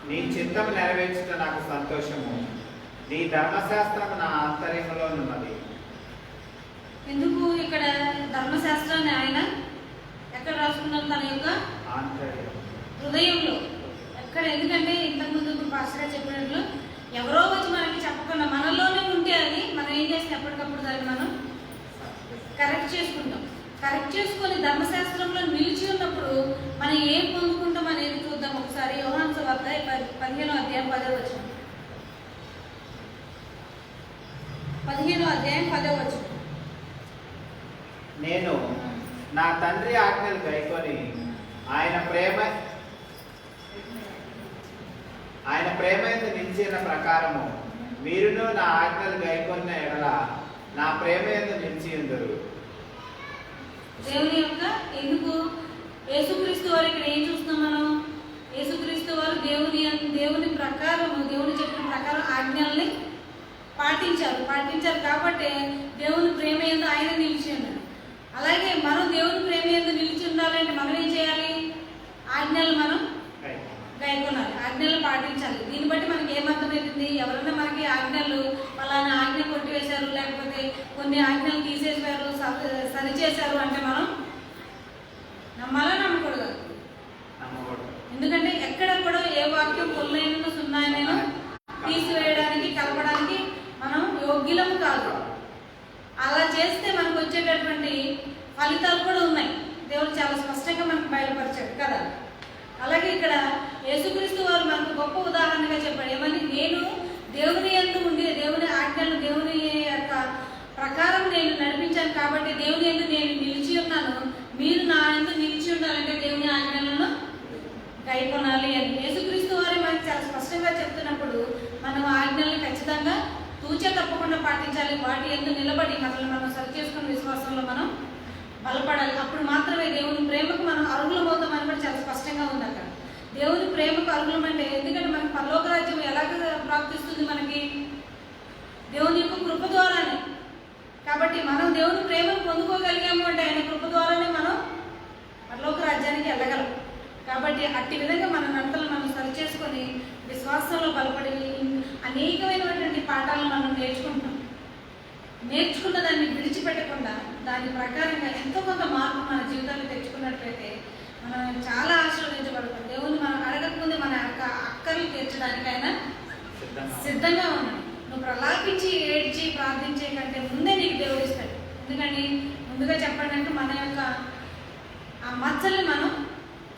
నీ చిత్తము నెరవేర్చుట నాకు సంతోషము, నీ ధర్మశాస్త్రం నా ఆంతర్యంలో ఉన్నది. ఎందుకు ఇక్కడ ధర్మశాస్త్రాన్ని ఆయన ఎక్కడ రాసుకున్నారు? తన యొక్క హృదయంలో ఎక్కడ. ఎందుకంటే ఇంతకుముందు పాస్టర్ గారు చెప్పినట్లు ఎవరో వచ్చి మనకి చెప్పకుండా మనలోనే ఉంటే అని మనం ఏం చేస్తాం, ఎప్పటికప్పుడు దాన్ని మనం కరెక్ట్ చేసుకుంటాం. కరెక్ట్ చేసుకొని ధర్మశాస్త్రంలో నిలిచి ఉన్నప్పుడు మనం ఏం పొందుకుంటాం అనేది చూద్దాం ఒకసారి. యోహాను సువార్త 15:10. 15:10. నేను నా తండ్రి ఆజ్ఞలు గైకొని ఆయన ప్రేమ నిలిచిన ప్రకారము మీరును నా ఆజ్ఞలు గైకొన్న ఎడల నా ప్రేమ నిలిచి ఉందరు. దేవుని యొక్క ఎందుకు యేసుక్రీస్తు వారు ఇక్కడ ఏం చూస్తున్నాం మనం? యేసుక్రీస్తు వారు దేవుని ప్రకారం, దేవుని చెప్పిన ప్రకారం ఆజ్ఞల్ని పాటించారు కాబట్టి దేవుని ప్రేమ యందు ఆయన నిలిచి ఉన్నాడు. అలాగే మనం దేవుని ప్రేమ యందు నిలిచి ఉండాలంటే మనం ఏం చేయాలి? ఆజ్ఞలు మనం గైకొనాలి. ఆజ్ఞలు పాటించాలి. దీన్ని బట్టి మనకి ఏమర్థమవుతుంది? ఎవరైనా మనకి ఆజ్ఞలు పలానా ఆజ్ఞ కొట్టివేశారు, లేకపోతే కొన్ని ఆజ్ఞలు తీసేసారు, సరిచేశారు అంటే మనం నమ్మాలా నమ్మకూడదు? ఎందుకంటే ఎక్కడ కూడా ఏ వాక్యం పొల్లైన సున్నాయనైనా తీసివేయడానికి కలపడానికి మనం యోగ్యులము కాదు. అలా చేస్తే మనకు వచ్చేటటువంటి ఫలితాలు కూడా ఉన్నాయి. దేవుడు చాలా స్పష్టంగా మనకు బయలుపరిచాడు కదా. అలాగే ఇక్కడ యేసుక్రీస్తు వారు మనకు గొప్ప ఉదాహరణగా చెప్పాడు. ఏమని? నేను దేవుని యందు ఉండి దేవుని ఆజ్ఞలు దేవుని యొక్క ప్రకారం నేను నడిపించాను కాబట్టి దేవుని యందు నేను నిలిచి ఉన్నాను. మీరు నా యందు నిలిచి ఉండాలంటే దేవుని ఆజ్ఞలను కైకొనాలి అని యేసుక్రీస్తు వారే మనకి చాలా స్పష్టంగా చెప్తున్నప్పుడు మనం ఆజ్ఞలను ఖచ్చితంగా తూచే తప్పకుండా పాటించాలి. వాటి యందు నిలబడి మనల్ని మనం సరి చేసుకున్న విశ్వాసంలో మనం బలపడాలి. అప్పుడు మాత్రమే దేవుని ప్రేమకు మనం అర్హులమవుతామని కూడా చాలా స్పష్టంగా ఉంది అక్కడ. దేవుని ప్రేమకు అర్హులమంటే, ఎందుకంటే మనకి పరలోక రాజ్యం ఎలాగ ప్రాప్తిస్తుంది? మనకి దేవుని యొక్క కృప ద్వారానే. కాబట్టి మనం దేవుని ప్రేమను పొందుకోగలిగాము అంటే ఆయన కృప ద్వారానే మనం పరలోక రాజ్యానికి వెళ్ళగలం. కాబట్టి అట్టి విధంగా మన నడతలు మనం సరి చేసుకొని విశ్వాసంలో బలపడి అనేకమైనటువంటి పాఠాలను మనం నేర్చుకున్న దాన్ని విడిచిపెట్టకుండా దాని ప్రకారంగా ఎంతో కొంత మార్పు మన జీవితాన్ని తెచ్చుకున్నట్లయితే మనం చాలా ఆశీర్వదించబడతాం. దేవుని మనం అడగకముందే మన యొక్క అక్కర్లు తీర్చడానికైనా సిద్ధంగా ఉన్నాడు. నువ్వు ప్రలాపించి ఏడ్చి ప్రార్థించే కంటే ముందే నీకు దేవుడు ఇస్తాడు. ఎందుకంటే ముందుగా చెప్పండి అంటే మన యొక్క ఆ మచ్చల్ని మనం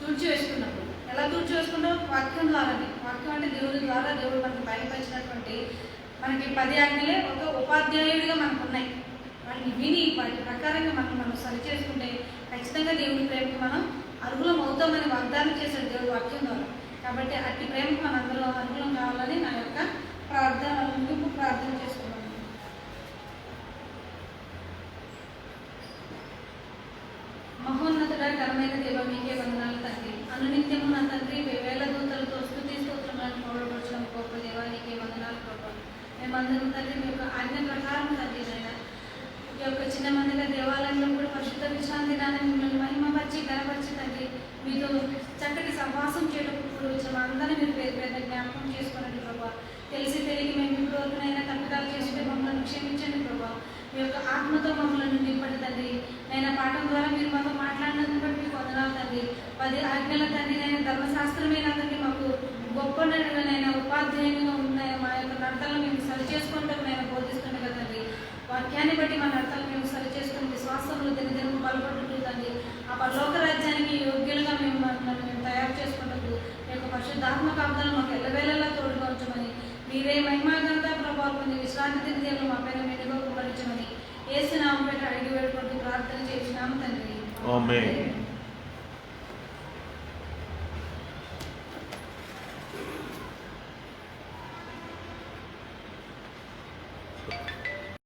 తుడిచివేసుకున్నప్పుడు ఎలా తుడిచివేసుకుంటాం? వాక్యం ద్వారానే. వాక్యం అంటే దేవుడి ద్వారా దేవుడు మనకు బయలుపరిచినటువంటి మనకి 10 ఆజ్ఞలే ఒక ఉపాధ్యాయుడిగా మనకు ఉన్నాయి. వాటిని విని వాటి ప్రకారంగా మనం సరి చేసుకుంటే ఖచ్చితంగా దేవుడి ప్రేమకు మనం అర్హులం అవుతామని వాగ్దానం చేశాడు దేవుడు వాక్యం ద్వారా. కాబట్టి అట్టి ప్రేమకు మన అందరూ అర్హులం కావాలని నా యొక్క ప్రార్థన చేసుకున్నాను. మహోన్నతుడ ఘనమైన దేవ, మీకే వందనాలు తండ్రి. అనునిత్యము నా తండ్రి వేల దూతలతో స్తుతి స్తోత్రములను పొగడబడుచున్న గొప్ప దేవ, నీకే వందనాలు ప్రభు. మేమందరం తండ్రి మీ యొక్క ఆజ్ఞ ప్రకారం తండ్రి నాయన ఈ యొక్క చిన్న మందిగా దేవాలయంలో కూడా పరిశుద్ధ విశ్రాంతి నాన్న మిమ్మల్ని మహిమపరిచి గణపరిచి తండ్రి మీతో చక్కటి సంవాసం చేయటప్పుడు వచ్చిన అందరినీ మీరు పేరు పేద జ్ఞాపకం చేసుకోనండి ప్రభా. తెలిసి తెలియక మేము ఇప్పుడు వరకునైనా తప్పిదాలు చేసుకుంటే మమ్మల్ని క్షమించండి ప్రభా. మీ యొక్క ఆత్మతో మమ్మల్ని నింపండి తండ్రి. నైనా పాఠం ద్వారా మీరు మాతో మాట్లాడినందుకు బట్టి మీకు వందనాలు తండ్రి. 10 ఆజ్ఞల తండ్రి నేను ధర్మశాస్త్రమైన తండ్రి మాకు గొప్ప నైనా ఉపాధ్యాయులుగా ఉన్నాయి. మా యొక్క నడతలను మేము సరి చేసుకుంటాం నేను బోధిస్తుండే కదండి. వాక్యాన్ని బట్టి మా నడతలు మేము సరి చేసుకుని విశ్వాసంలో దినదినము బలపడుతూ తండ్రి ఆ పరలోక రాజ్యానికి యోగ్యులుగా మేము తయారు చేసుకుంటూ మీ యొక్క పరిశుద్ధాత్మ కాపుదలను మాకు ఎల్లవేళలా తోడుగా ఉంచమని, మీరే మహిమాగంతా ప్రభావం పొంది విశ్రాంతి దినదేవులు మా పైన మెనుగా కుమరించమని యేసు నామమున అడిగి వేడుకుంటూ ప్రార్థన చేసినాము తండ్రి. ఆమేన్.